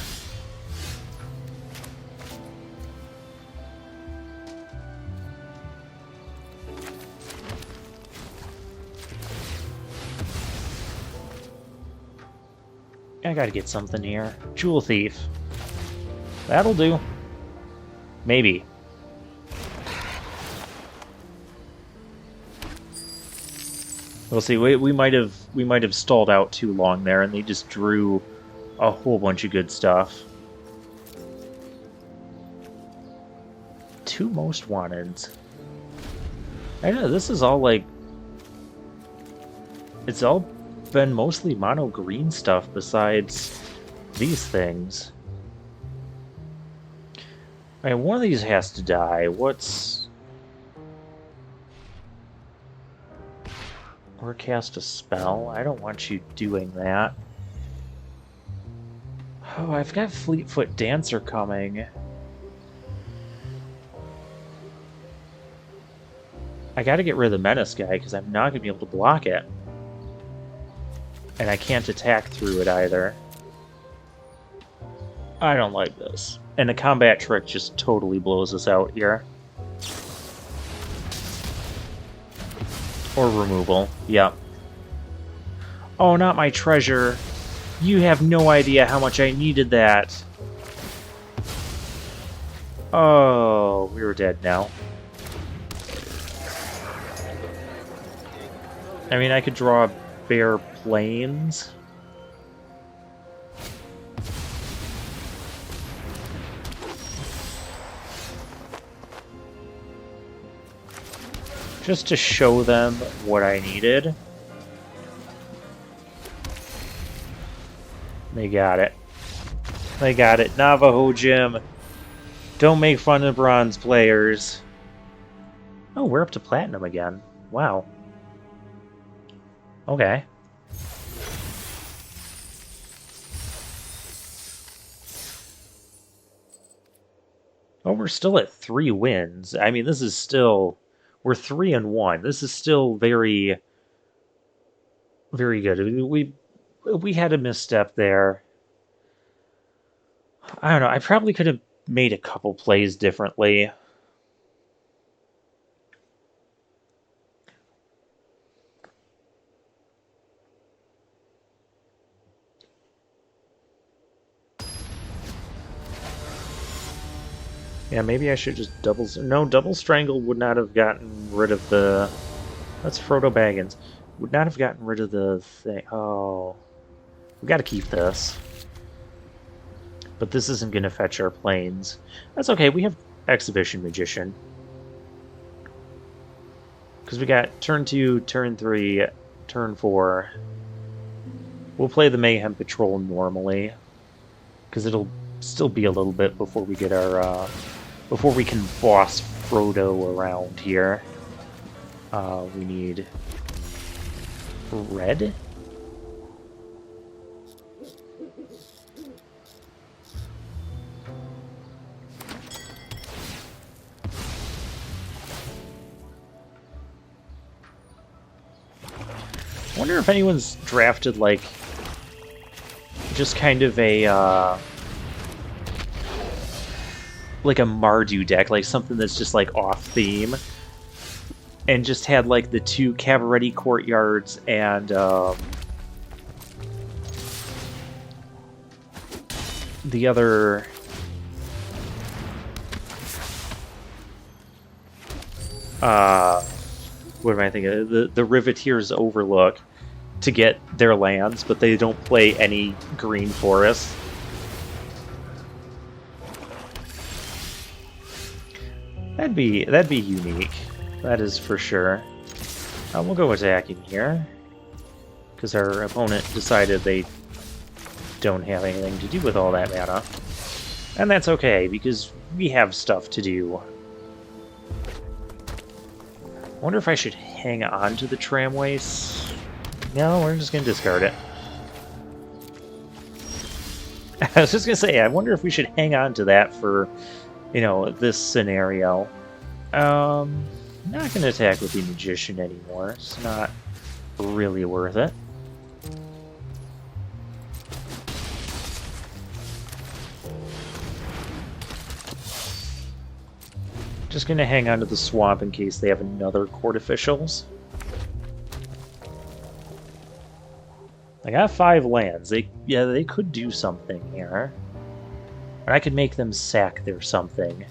I gotta get something here. Jewel Thief. That'll do. Maybe. We'll see. We might have stalled out too long there, and they just drew a whole bunch of good stuff. 2 most wanteds. I know this is all like. It's all been mostly mono green stuff besides these things. Alright, one of these has to die. What's... Or cast a spell? I don't want you doing that. Oh, I've got Fleetfoot Dancer coming. I gotta get rid of the Menace guy, because I'm not gonna be able to block it. And I can't attack through it either. I don't like this. And the combat trick just totally blows us out here. Or removal, yep. Oh, not my treasure. You have no idea how much I needed that. Oh, we were dead now. I mean, I could draw Bare Plains. Just to show them what I needed. They got it. They got it. Navajo Jim. Don't make fun of bronze players. Oh, we're up to platinum again. Wow. Okay. Oh, we're still at 3 wins. I mean, this is still... We're 3-1. This is still very, very good. We had a misstep there. I don't know. I probably could have made a couple plays differently. Yeah, maybe I should just double... No, double strangle would not have gotten rid of the... That's Frodo Baggins. Would not have gotten rid of the thing. Oh. We gotta keep this. But this isn't gonna fetch our planes. That's okay, we have Exhibition Magician. Because we got turn 2, turn 3, turn 4. We'll play the Mayhem Patrol normally. Because it'll still be a little bit before we get our... before we can boss Frodo around here. We need... red? I wonder if anyone's drafted, like, just kind of a, like a Mardu deck, like something that's just, like, off-theme, and just had, like, the 2 Cabaret Courtyards and, the other... what am I thinking? The Riveteers Overlook to get their lands, but they don't play any green forests. That'd be unique. That is for sure. We'll go attacking here because our opponent decided they don't have anything to do with all that mana, and that's okay because we have stuff to do. I wonder if I should hang on to the tramways. No, we're just going to discard it. I was just going to say, I wonder if we should hang on to that for, you know, this scenario. Not going to attack with the Magician anymore. It's not really worth it. Just going to hang on to the swamp in case they have another court officials. I got 5 lands. They could do something here. And I could make them sack their something.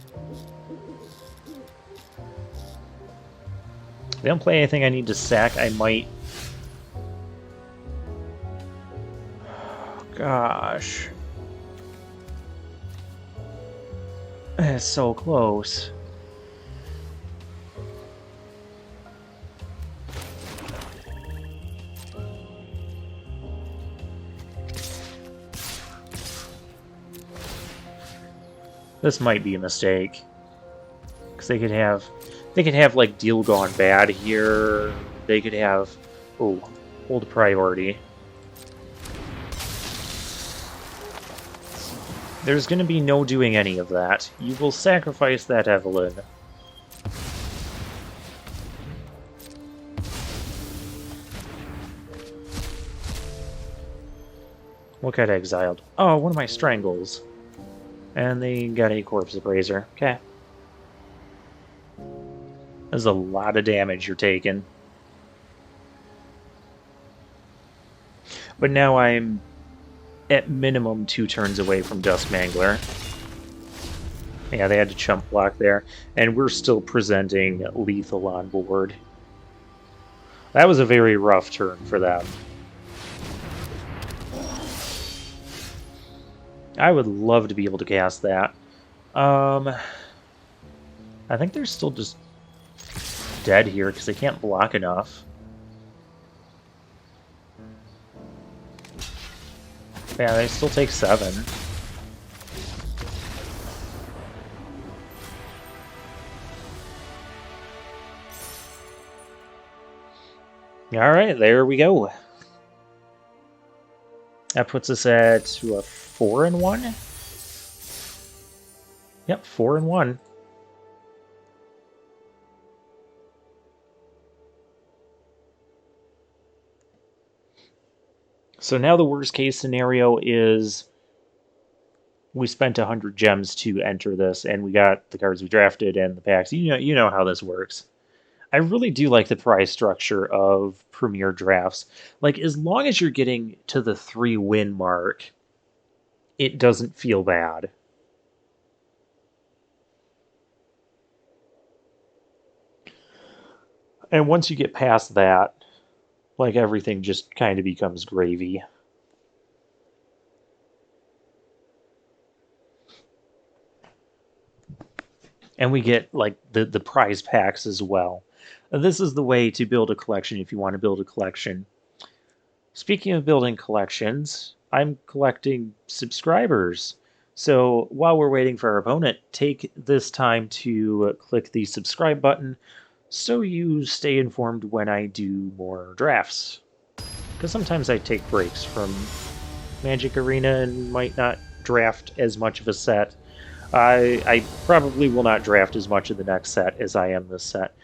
If they don't play anything I need to sack, I might... Oh, gosh. It's so close. This might be a mistake, because they could have like deal gone bad here. They could have hold priority. There's going to be no doing any of that. You will sacrifice that Evelyn. What got exiled? Oh, one of my strangles. And they got a Corpse Appraiser. Okay. There's a lot of damage you're taking. But now I'm at minimum 2 turns away from Duskmangler. Yeah, they had to chump block there. And we're still presenting lethal on board. That was a very rough turn for them. I would love to be able to cast that. I think they're still just dead here because they can't block enough. Yeah, they still take 7. Alright, there we go. That puts us at 4-1? Yep, 4-1. So now the worst case scenario is we spent 100 gems to enter this, and we got the cards we drafted and the packs. You know how this works. I really do like the prize structure of Premier drafts. Like, as long as you're getting to the 3-win mark, it doesn't feel bad. And once you get past that, like everything just kind of becomes gravy. And we get like the prize packs as well. This is the way to build a collection if you want to build a collection. Speaking of building collections, I'm collecting subscribers. So while we're waiting for our opponent, take this time to click the subscribe button so you stay informed when I do more drafts. Because sometimes I take breaks from Magic Arena and might not draft as much of a set. I probably will not draft as much of the next set as I am this set.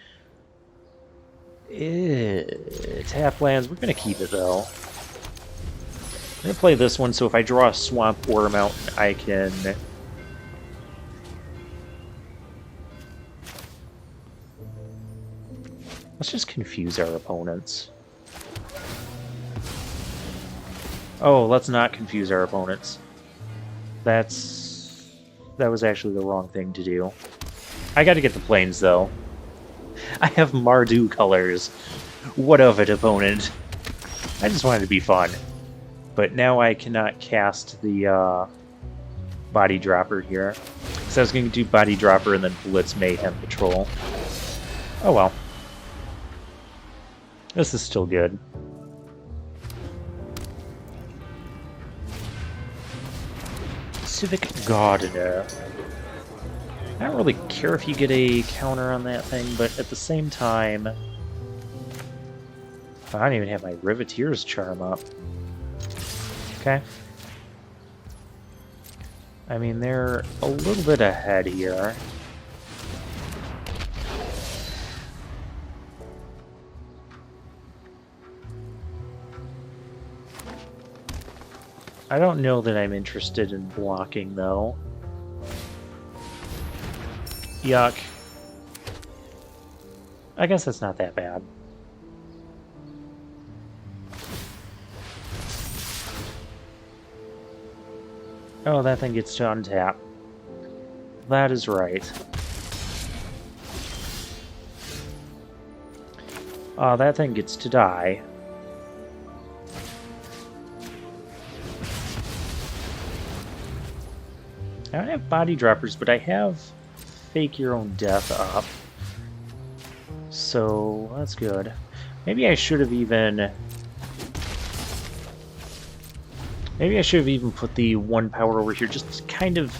Tap lands, we're going to keep it though. I'm going to play this one, so if I draw a swamp or a mountain, I can... Let's just confuse our opponents. Oh, let's not confuse our opponents. That was actually the wrong thing to do. I gotta get the planes, though. I have Mardu colors. What of it, opponent? I just wanted to be fun. But now I cannot cast the Body Dropper here. So I was going to do Body Dropper and then Blitz Mayhem Patrol. Oh well. This is still good. Civic Gardener. I don't really care if you get a counter on that thing, but at the same time... I don't even have my Riveteer's Charm up. Okay. I mean, they're a little bit ahead here. I don't know that I'm interested in blocking, though. Yuck. I guess that's not that bad. Oh, that thing gets to untap. That is right. Oh, that thing gets to die. I don't have body droppers, but I have fake your own death up. So, that's good. Maybe I should have even... Maybe I should have even put the 1 power over here, just to kind of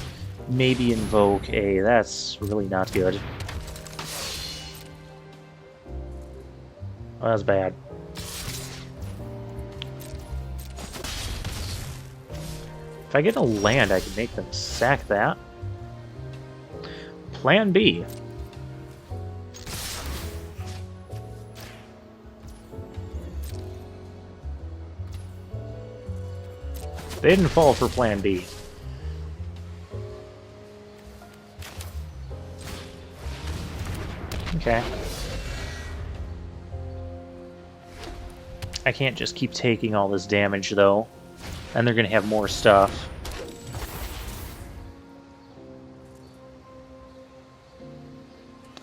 maybe invoke a... That's really not good. Oh, that's bad. If I get a land, I can make them sack that. Plan B. They didn't fall for Plan B. Okay. I can't just keep taking all this damage, though. And they're going to have more stuff.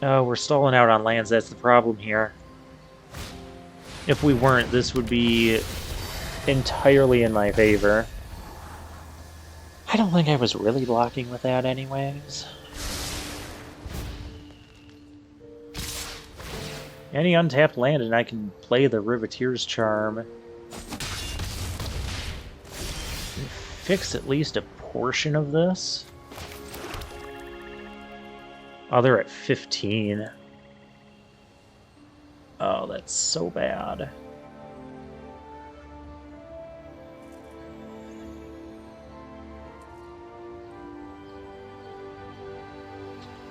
Oh, we're stalling out on lands. That's the problem here. If we weren't, this would be entirely in my favor. I don't think I was really blocking with that anyways. Any untapped land and I can play the Riveteer's Charm. Fix at least a portion of this. Oh, they're at 15. Oh, that's so bad.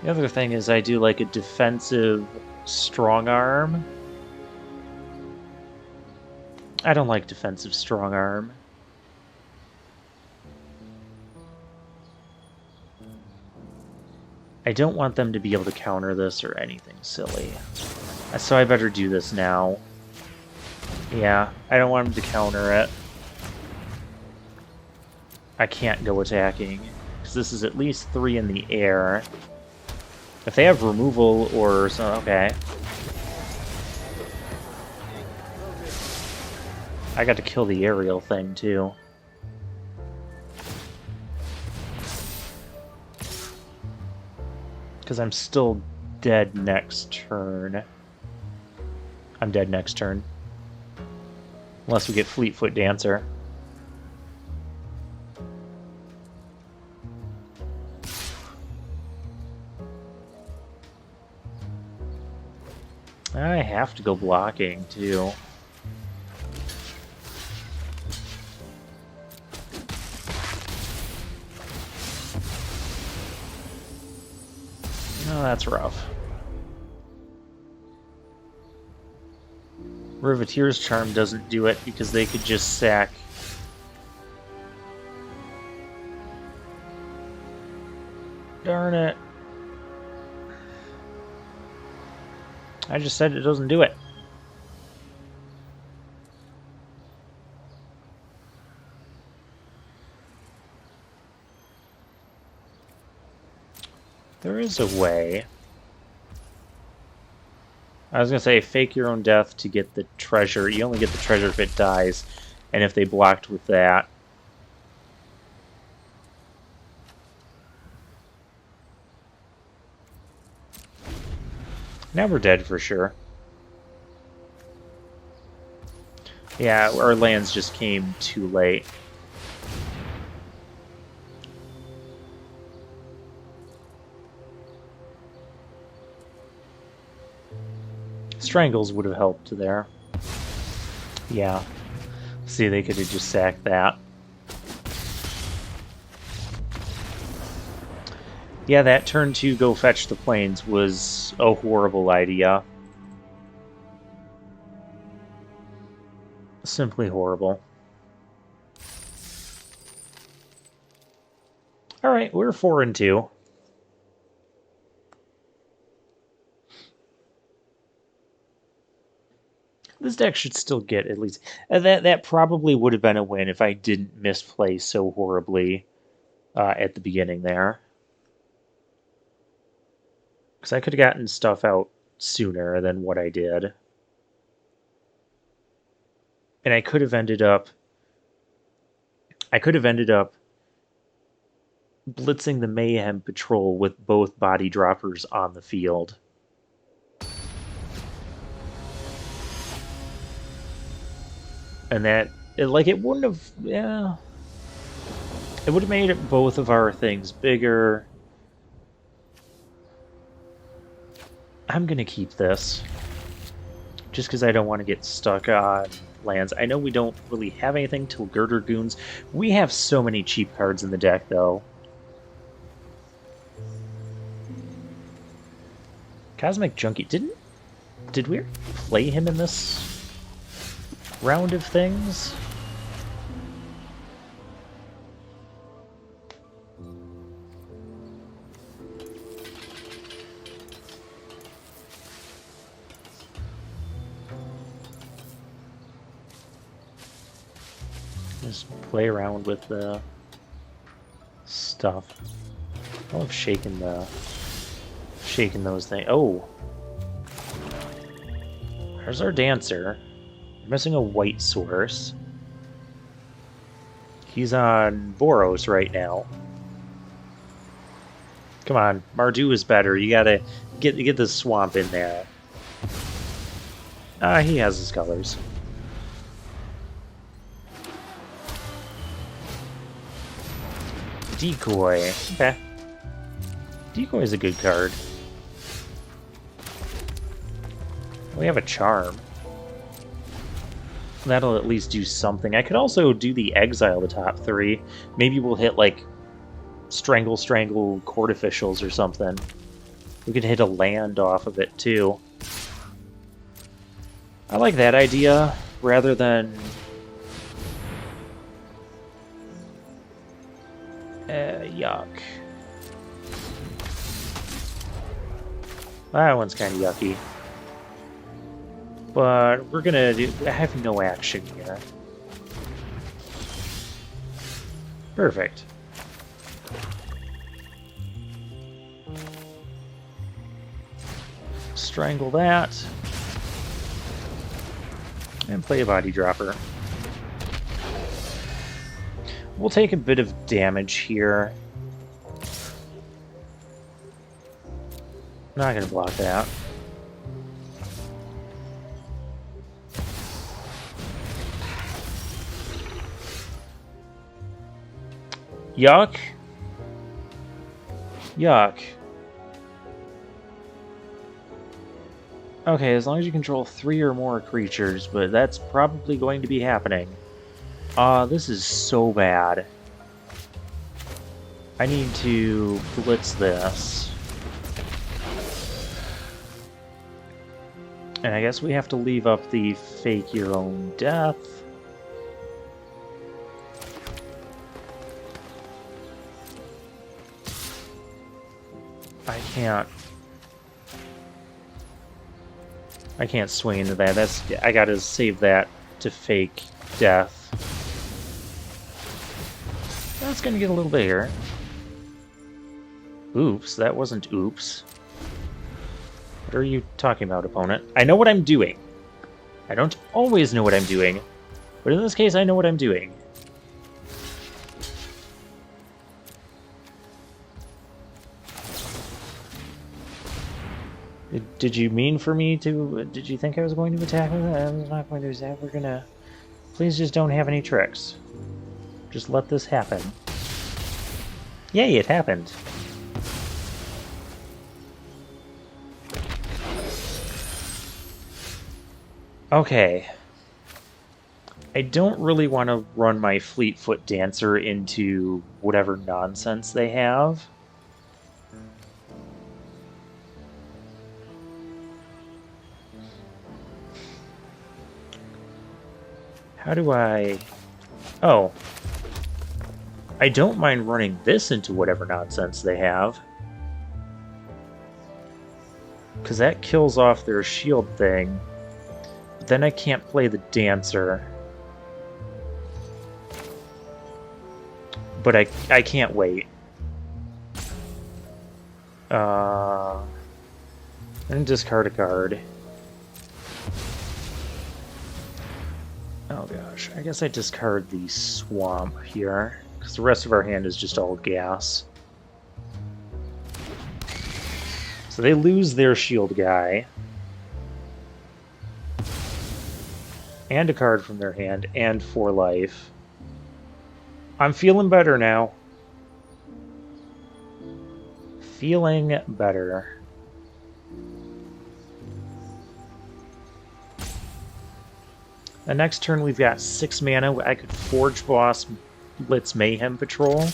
The other thing is I do like a defensive strong arm. I don't like defensive strong arm. I don't want them to be able to counter this or anything silly. So I better do this now. Yeah, I don't want them to counter it. I can't go attacking, because this is at least 3 in the air. If they have removal or something, okay. I got to kill the aerial thing, too. Because I'm still dead next turn. I'm dead next turn. Unless we get Fleetfoot Dancer. I have to go blocking, too. Oh, that's rough. Riveteer's Charm doesn't do it because they could just sack. Darn it. I just said it doesn't do it. There is a way. I was going to say, fake your own death to get the treasure. You only get the treasure if it dies, and if they blocked with that. Now we're dead for sure. Yeah, our lands just came too late. Strangles would have helped there. Yeah. See, they could have just sacked that. Yeah, that turn to go fetch the plains was a horrible idea. Simply horrible. Alright, we're 4-2. This deck should still get at least... that probably would have been a win if I didn't misplay so horribly at the beginning there. Because I could have gotten stuff out sooner than what I did. And I could have ended up... blitzing the Mayhem Patrol with both body droppers on the field. And that, it wouldn't have, yeah. It would have made both of our things bigger. I'm going to keep this. Just because I don't want to get stuck on lands. I know we don't really have anything till Girder Goons. We have so many cheap cards in the deck, though. Cosmic Junkie, did we play him in this round of things? Just play around with the stuff. I love shaking those things. Oh, there's our dancer. Missing a white source. He's on Boros right now. Come on, Mardu is better. You gotta get the swamp in there. He has his colors. Decoy. Okay. Decoy is a good card. We have a charm. That'll at least do something. I could also do the exile the top 3. Maybe we'll hit like Strangle Court Officials or something. We could hit a land off of it too. I like that idea rather than yuck. That one's kind of yucky. But we're gonna do... I have no action here. Perfect. Strangle that. And play a body dropper. We'll take a bit of damage here. Not gonna block that. Yuck. Yuck. Okay, as long as you control 3 or more creatures, but that's probably going to be happening. This is so bad. I need to blitz this. And I guess we have to leave up the fake your own death. I can't swing into that. I gotta save that to fake death. That's gonna get a little bigger. Oops, that wasn't oops. What are you talking about, opponent? I know what I'm doing. I don't always know what I'm doing, but in this case I know what I'm doing. Did you mean for me to... Did you think I was going to attack with that? I was not going to attack. We're gonna... Please just don't have any tricks. Just let this happen. Yay, it happened. Okay. I don't really want to run my Fleetfoot Dancer into whatever nonsense they have. How do I... Oh. I don't mind running this into whatever nonsense they have. Because that kills off their shield thing. But then I can't play the Dancer. But I can't wait. And discard a card. Oh gosh, I guess I discard the Swamp here, because the rest of our hand is just all gas. So they lose their shield guy. And a card from their hand, and 4 life. I'm feeling better now. Feeling better. The next turn we've got 6 mana. I could Forge Boss, Blitz Mayhem Patrol.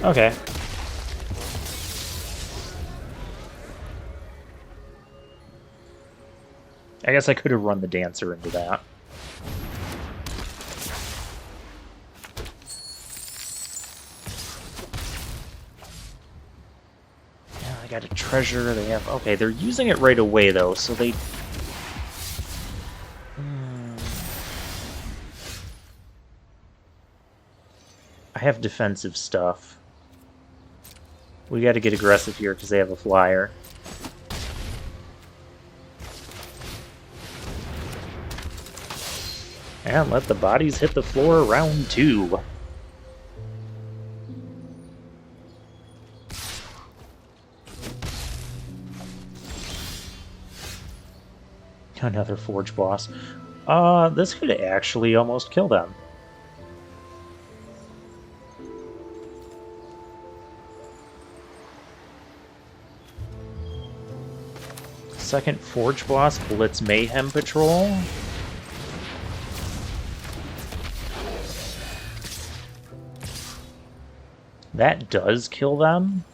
Okay. I guess I could have run the Dancer into that. Got a treasure, they have... Okay, they're using it right away, though, so they... I have defensive stuff. We gotta get aggressive here, because they have a flyer. And let the bodies hit the floor, round 2. Another Forge Boss. This could actually almost kill them. Second Forge Boss, Blitz Mayhem Patrol. That does kill them.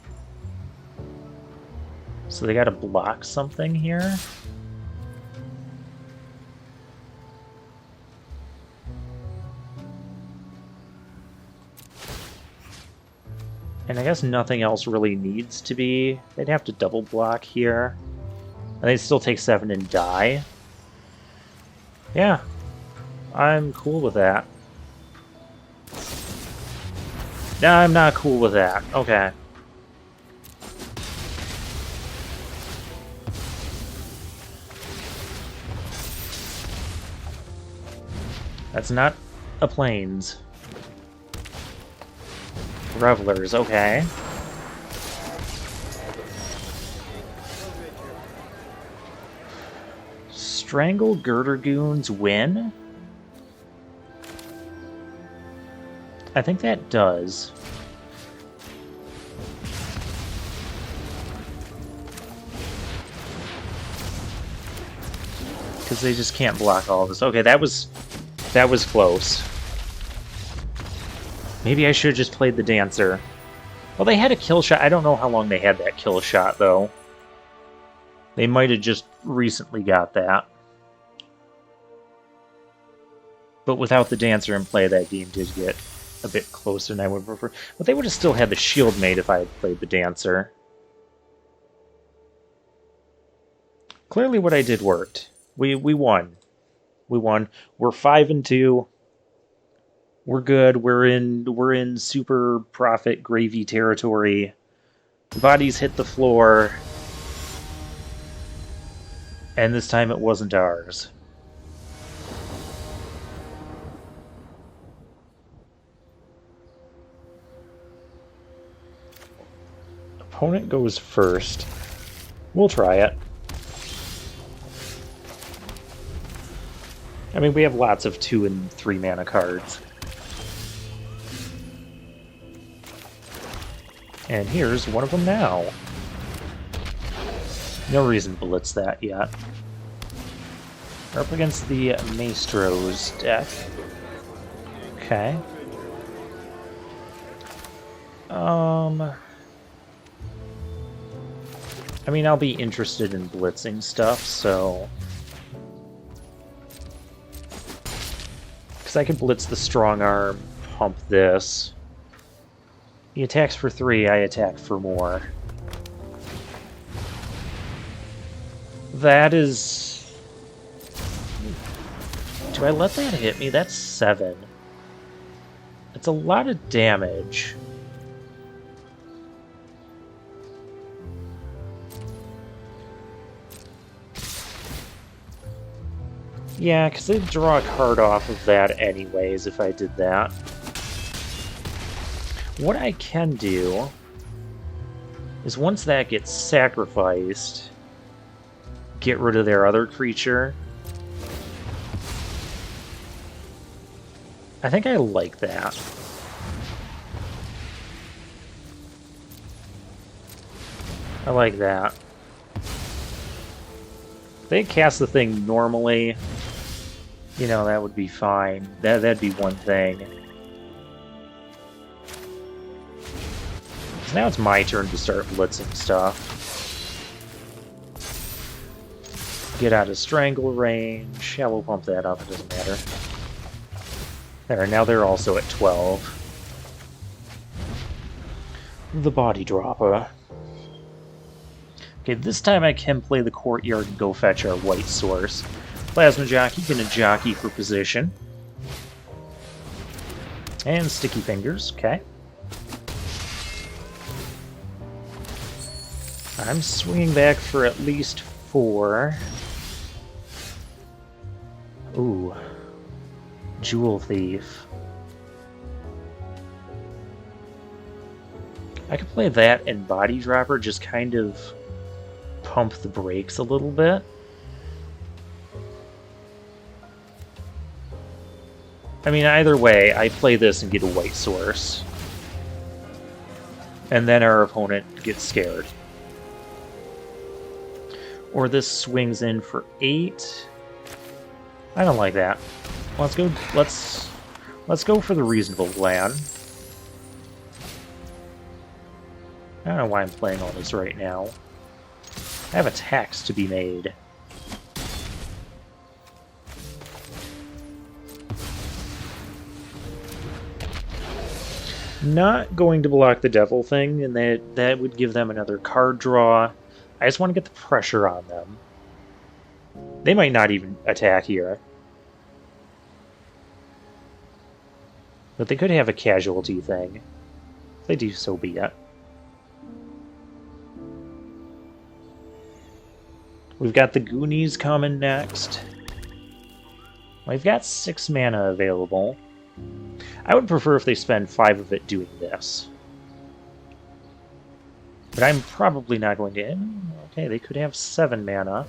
So they gotta block something here. And I guess nothing else really needs to be... They'd have to double block here. And they'd still take 7 and die. Yeah. I'm cool with that. No, I'm not cool with that. Okay. That's not a plains. Revelers, okay. Strangle Girder Goons win? I think that does. Because they just can't block all of this. Okay, that was close. Maybe I should have just played the Dancer. Well, they had a kill shot. I don't know how long they had that kill shot, though. They might have just recently got that. But without the Dancer in play, that game did get a bit closer than I would prefer. But they would have still had the shield made if I had played the Dancer. Clearly what I did worked. We won. We won. We're 5-2. We're good. We're in super profit gravy territory. The bodies hit the floor. And this time it wasn't ours. Opponent goes first. We'll try it. I mean, we have lots of 2 and 3 mana cards. And here's one of them now. No reason to blitz that yet. We're up against the Maestro's deck. Okay. I mean, I'll be interested in blitzing stuff, so... Because I can blitz the strong arm, pump this. He attacks for 3, I attack for more. That is... Do I let that hit me? That's 7. It's a lot of damage. Yeah, because they'd draw a card off of that anyways if I did that. What I can do is once that gets sacrificed, get rid of their other creature. I think I like that. I like that. If they cast the thing normally, you know, that would be fine. That'd be one thing. So now it's my turn to start blitzing stuff. Get out of strangle range. Yeah, we'll pump that up, it doesn't matter. There, now they're also at 12. The body dropper. Okay, this time I can play the courtyard and go fetch our white source. Plasma Jockey, gonna jockey for position. And Sticky Fingers, okay. I'm swinging back for at least 4. Ooh. Jewel Thief. I could play that and Body Dropper, just kind of pump the brakes a little bit. I mean, either way, I play this and get a white source. And then our opponent gets scared. Or this swings in for 8. I don't like that. Let's go for the reasonable plan. I don't know why I'm playing all this right now. I have attacks to be made. Not going to block the devil thing, and that would give them another card draw. I just want to get the pressure on them. They might not even attack here. But they could have a casualty thing. If they do, so be it. We've got the Goonies coming next. We've got 6 mana available. I would prefer if they spend 5 of it doing this. But I'm probably not going to... Okay, they could have 7 mana.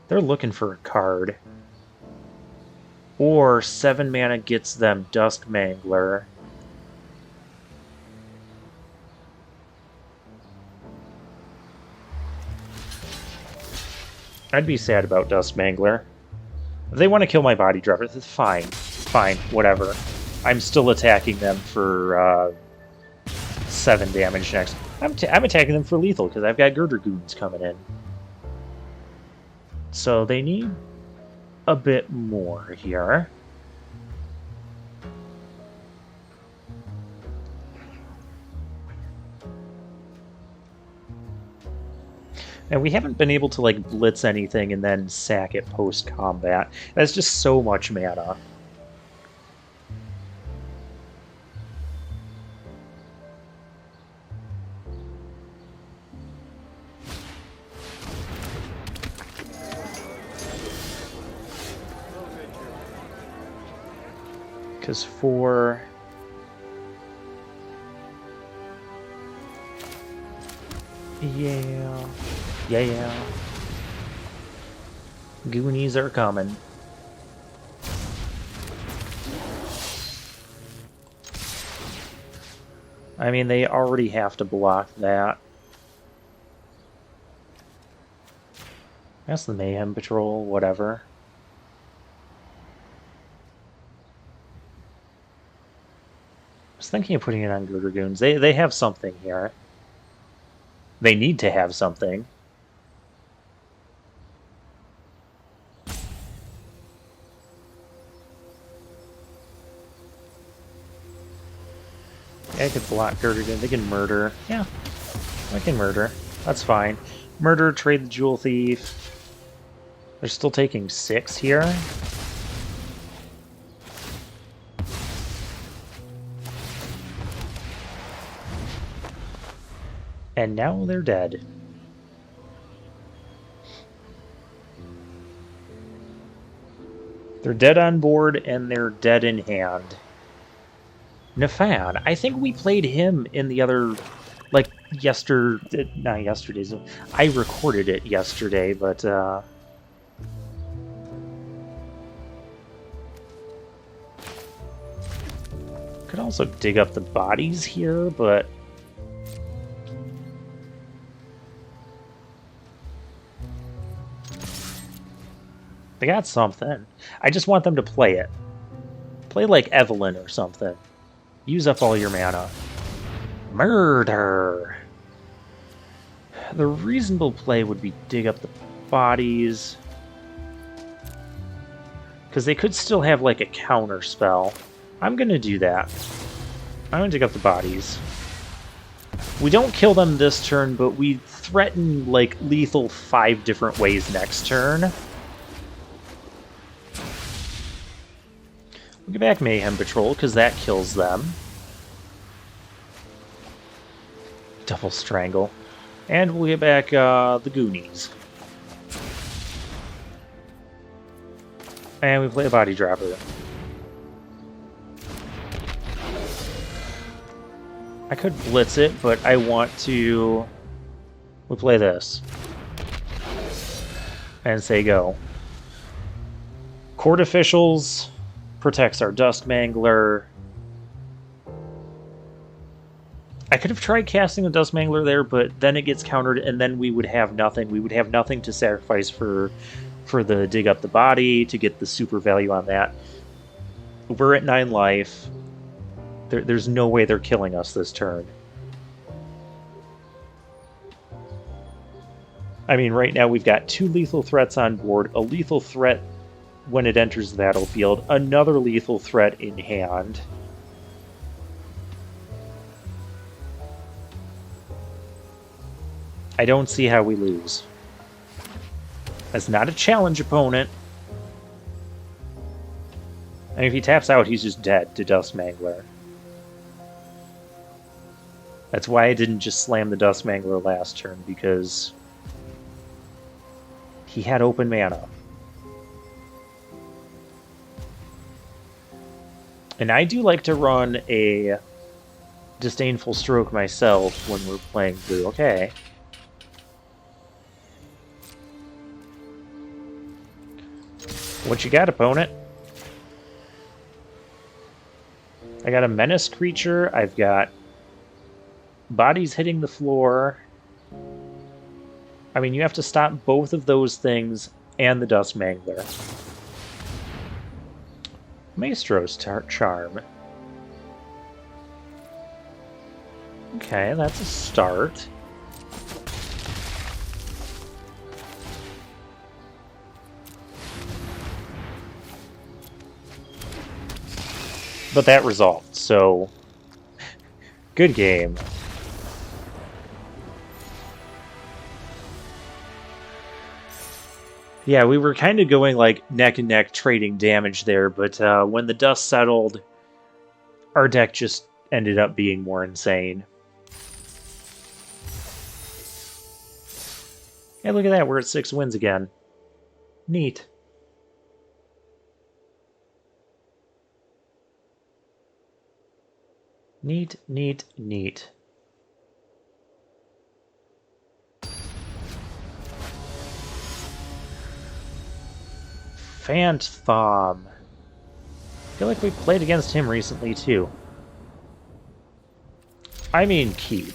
They're looking for a card. Or 7 mana gets them Dusk Mangler. I'd be sad about Dusk Mangler. If they want to kill my body dropper, it's fine. Fine, whatever. I'm still attacking them for 7 damage next. I'm attacking them for lethal because I've got Girder Goons coming in. So they need a bit more here. And we haven't been able to, like, blitz anything and then sack it post-combat. That's just so much mana. Because for... Yeah. Goonies are coming. I mean, they already have to block that. That's the Mayhem Patrol, whatever. I was thinking of putting it on Girder Goons. They have something here. They need to have something. Yeah, I could block Girder Goons. They can murder. Yeah, I can murder. That's fine. Murder, trade the Jewel Thief. They're still taking 6 here. And now they're dead. They're dead on board, and they're dead in hand. Nafan, I think we played him in the other, like, not yesterday's. I recorded it yesterday, but, could also dig up the bodies here, but... They got something. I just want them to play it. Play like Evelyn or something. Use up all your mana. Murder! The reasonable play would be dig up the bodies. Because they could still have like a counter spell. I'm going to do that. I'm going to dig up the bodies. We don't kill them this turn, but we threaten like lethal 5 different ways next turn. We'll get back Mayhem Patrol, because that kills them. Double Strangle. And we'll get back the Goonies. And we play a Body Dropper. I could blitz it, but I want to... We play this. And say go. Court Officials... protects our Dusk Mangler. I could have tried casting the Dusk Mangler there, but then it gets countered, and then we would have nothing. We would have nothing to sacrifice for the dig up the body to get the super value on that. We're at 9 life. There's no way they're killing us this turn. I mean, right now we've got 2 lethal threats on board, a lethal threat when it enters the battlefield, another lethal threat in hand. I don't see how we lose. That's not a challenge opponent. I mean, if he taps out, he's just dead to Dusk Mangler. That's why I didn't just slam the Dusk Mangler last turn, because He had open mana. And I do like to run a Disdainful Stroke myself when we're playing blue. Okay. What you got, opponent? I got a menace creature. I've got bodies hitting the floor. I mean, you have to stop both of those things and the Dust Mangler. Maestro's Charm. Okay, that's a start. But that resolved, so good game. Yeah, we were kind of going like neck and neck trading damage there, but when the dust settled, our deck just ended up being more insane. Hey, look at that, we're at 6 wins again. Neat. Neat, neat, neat. Phantom. I feel like we played against him recently, too. I mean, keep.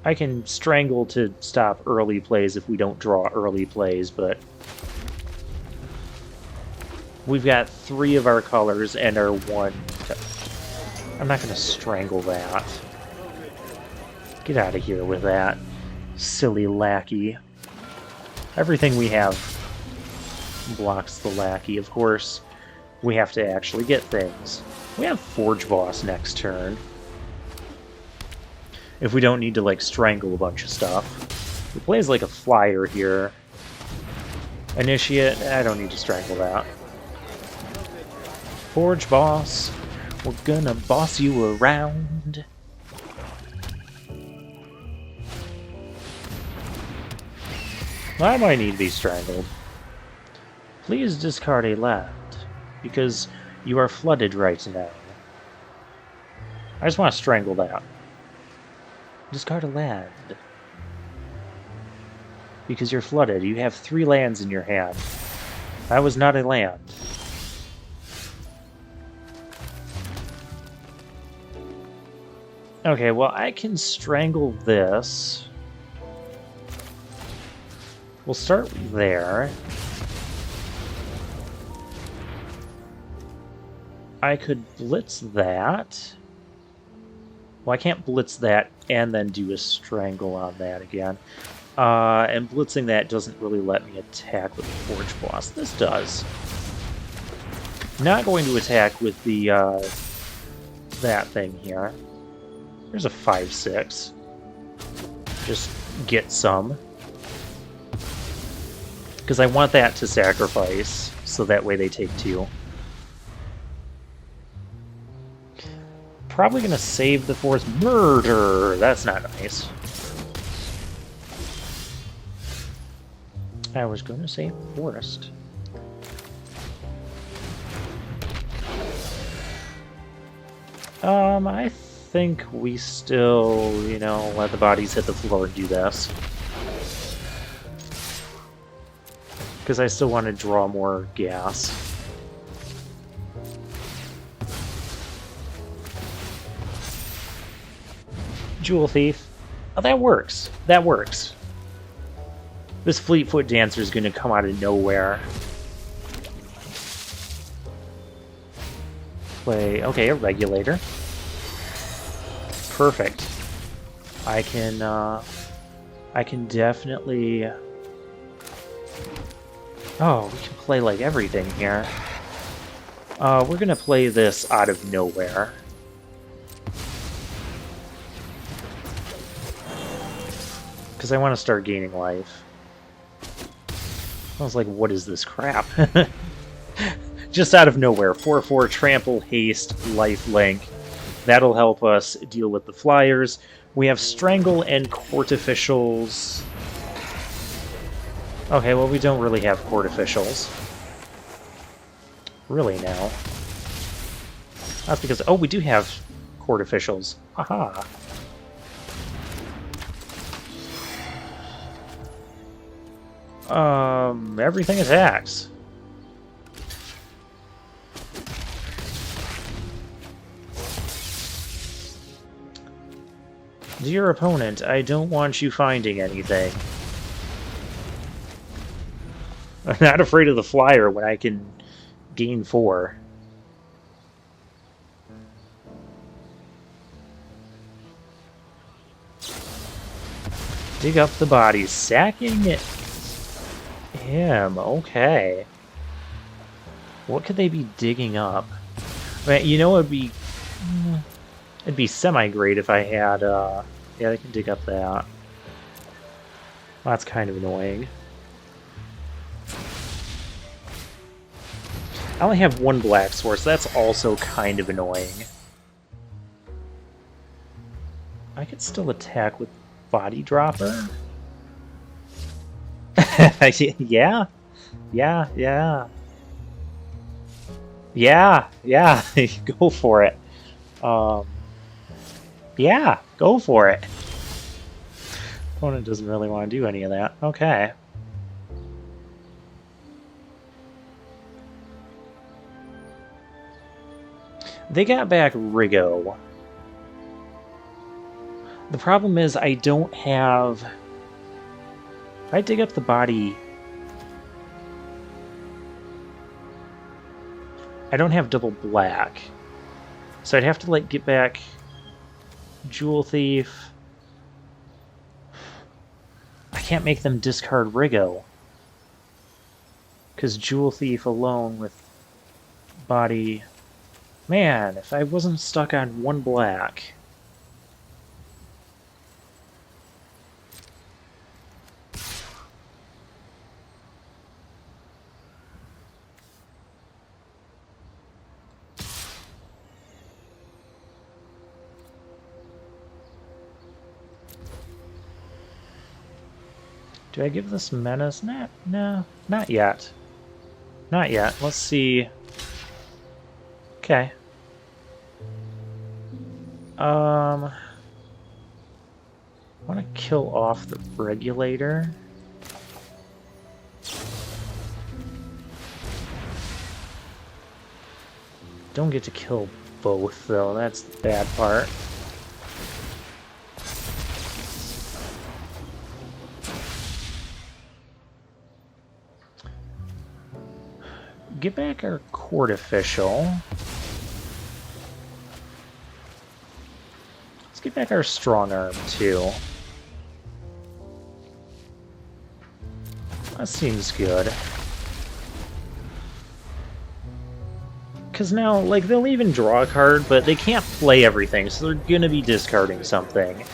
I can strangle to stop early plays if we don't draw early plays, but we've got 3 of our colors and our 1... I'm not going to strangle that. Get out of here with that, silly lackey. Everything we have blocks the lackey. Of course, we have to actually get things. We have Forge Boss next turn. If we don't need to, like, strangle a bunch of stuff. He plays like a flyer here. Initiate, I don't need to strangle that. Forge Boss, we're gonna boss you around. I might need to be strangled. Please discard a land, because you are flooded right now. I just want to strangle that. Discard a land. Because you're flooded. You have 3 lands in your hand. That was not a land. Okay, well, I can strangle this. We'll start there. I could blitz that. Well, I can't blitz that and then do a strangle on that again. And blitzing that doesn't really let me attack with the Forge Boss. This does. Not going to attack with the that thing here. There's a 5/6. Just get some. Because I want that to sacrifice, so that way they take 2. Probably going to save the 4th murder. That's not nice. I was going to save forest. I think we still, you know, let the bodies hit the floor and do this. Because I still want to draw more gas. Jewel Thief. Oh, that works. That works. This Fleetfoot Dancer is going to come out of nowhere. Play... Okay, a Regulator. Perfect. I can definitely... Oh, we can play, like, everything here. We're gonna play this out of nowhere. Because I want to start gaining life. I was like, what is this crap? Just out of nowhere. 4/4, trample, haste, lifelink. That'll help us deal with the flyers. We have Strangle and Court Officials. Okay, well, we don't really have court officials. Really now. That's because... Oh, we do have court officials. Haha. Everything attacks. Dear opponent, I don't want you finding anything. I'm not afraid of the flyer when I can gain 4. Dig up the body, sacking him. Okay. What could they be digging up? I mean, you know, it'd be semi-great if I had, yeah, they can dig up that. Well, that's kind of annoying. I only have 1 black sword, so that's also kind of annoying. I could still attack with body dropper? Yeah? Yeah, yeah. Yeah, yeah, go for it. Yeah, go for it. Opponent doesn't really want to do any of that. Okay. They got back Rigo. The problem is I don't have... If I dig up the body... I don't have double black. So I'd have to, like, get back Jewel Thief. I can't make them discard Rigo. Because Jewel Thief alone with body... Man, if I wasn't stuck on 1 black... Do I give this menace? No, not yet. Not yet. Let's see. Okay. I want to kill off the regulator. Don't get to kill both, though. That's the bad part. Get back our court official. Let's get back our strong arm, too. That seems good. Because now, like, they'll even draw a card, but they can't play everything, so they're gonna be discarding something.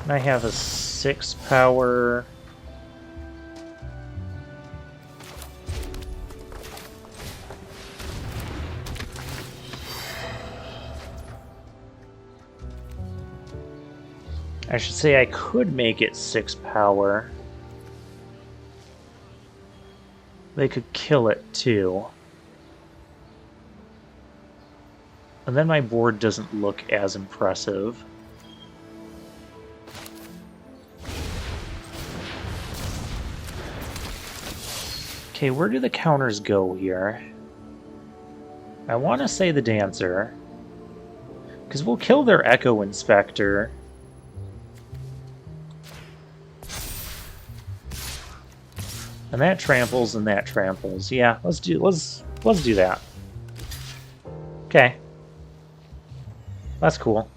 And I have a 6 power... I should say I could make it 6 power. They could kill it too. And then my board doesn't look as impressive. Okay, where do the counters go here? I want to say the Dancer. Because we'll kill their Echo Inspector. And that tramples and that tramples. Yeah, let's do that. Okay. That's cool.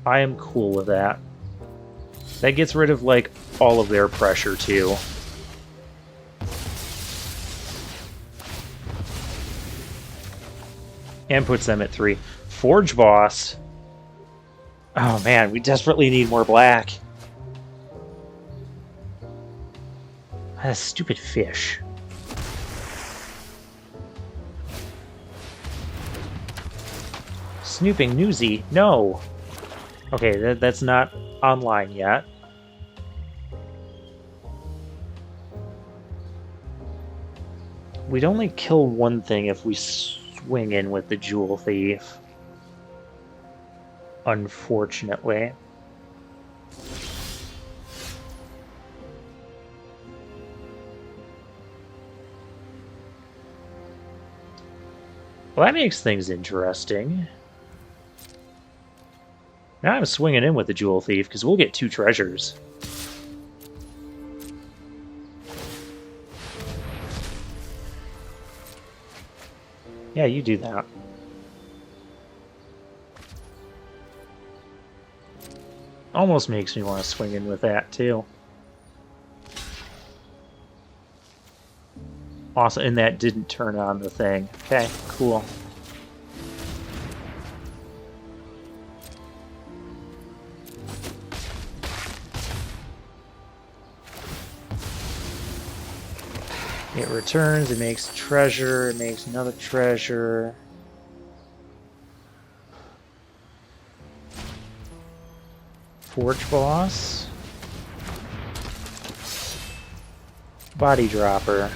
I am cool with that. That gets rid of, like, all of their pressure, too. And puts them at 3. Forge Boss. Oh man, we desperately need more black. That stupid fish. Snooping Newsy? No! Okay, that's not online yet. We'd only kill one thing if we swing in with the Jewel Thief. Unfortunately. Well, that makes things interesting. Now I'm swinging in with the Jewel Thief, because we'll get 2 treasures. Yeah, you do that. Almost makes me want to swing in with that, too. Awesome, and that didn't turn on the thing. Okay, cool. It returns, it makes treasure, it makes another treasure. Forge boss. Body dropper.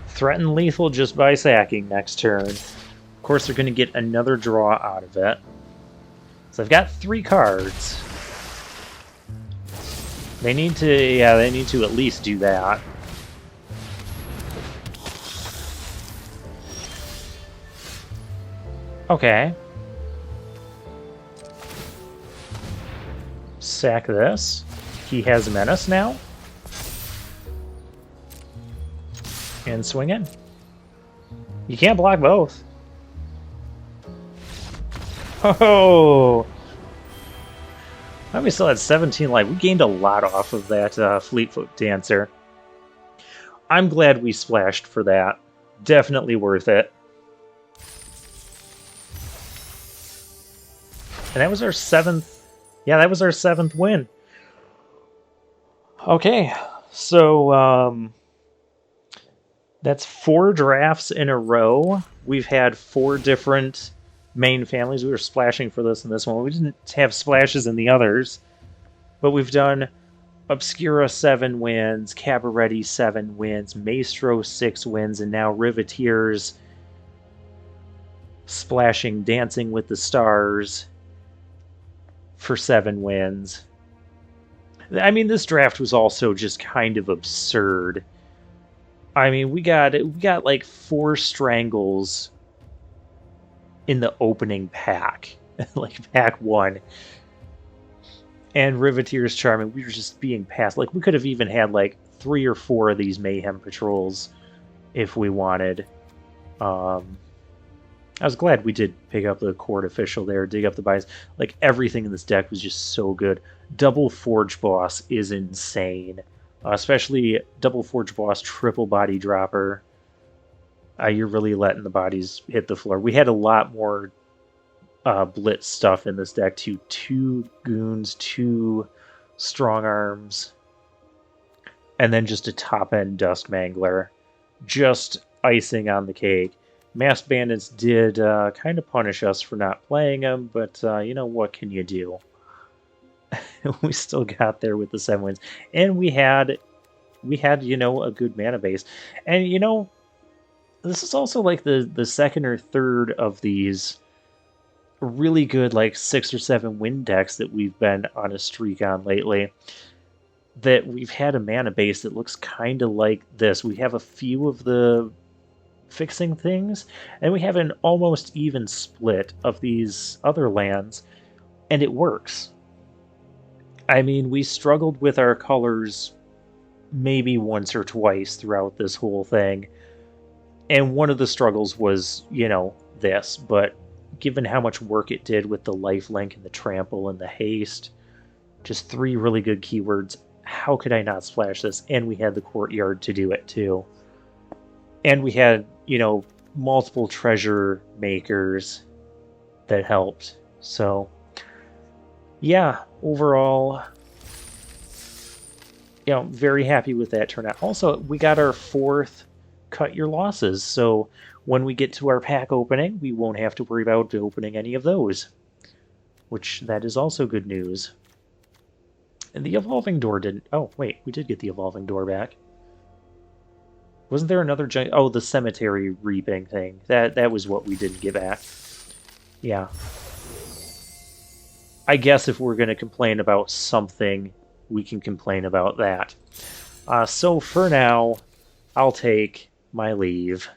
Threaten lethal just by sacking next turn. Of course, they're going to get another draw out of it. So I've got 3 cards. They need to, yeah, they need to at least do that. Okay. Sack this. He has Menace now. And swing in. You can't block both. Oh! We still had 17 life. We gained a lot off of that Fleetfoot Dancer. I'm glad we splashed for that. Definitely worth it. And that was our 7th... Yeah, that was our 7th win. Okay, so that's 4 drafts in a row. We've had 4 different main families. We were splashing for this and this one. We didn't have splashes in the others, but we've done Obscura 7 wins, Cabaretti 7 wins, Maestro 6 wins, and now Riveteers splashing Dancing with the Stars for 7 wins. I mean, this draft was also just kind of absurd. I mean, we got like 4 strangles in the opening pack, like pack 1. And Riveteer's Charming, we were just being passed. Like, we could have even had like 3 or 4 of these Mayhem Patrols if we wanted. I was glad we did pick up the Court Official there, dig up the buys. Like, everything in this deck was just so good. Double Forge Boss is insane. Especially Double Forge Boss, Triple Body Dropper. You're really letting the bodies hit the floor. We had a lot more blitz stuff in this deck, too. 2 Goons, 2 Strong Arms, and then just a top-end Dusk Mangler. Just icing on the cake. Masked Bandits did kind of punish us for not playing them, but you know, what can you do? We still got there with the 7 wins. And we had, you know, a good mana base. And, you know, this is also like the second or third of these really good, like, 6 or 7 win decks that we've been on a streak on lately. That we've had a mana base that looks kind of like this. We have a few of the fixing things, and we have an almost even split of these other lands, and it works. I mean, we struggled with our colors maybe once or twice throughout this whole thing, and one of the struggles was, you know, this, but given how much work it did with the lifelink and the trample and the haste, just 3 really good keywords, how could I not splash this? And we had the courtyard to do it too. And we had, you know, multiple treasure makers that helped. So, yeah, overall, you know, very happy with that turnout. Also, we got our 4th cut your losses. So when we get to our pack opening, we won't have to worry about opening any of those. Which, that is also good news. And the evolving door didn't... Oh, wait, we did get the evolving door back. Wasn't there another giant... Oh, the cemetery reaping thing. That was what we didn't get back. Yeah. I guess if we're going to complain about something, we can complain about that. So for now, I'll take my leave.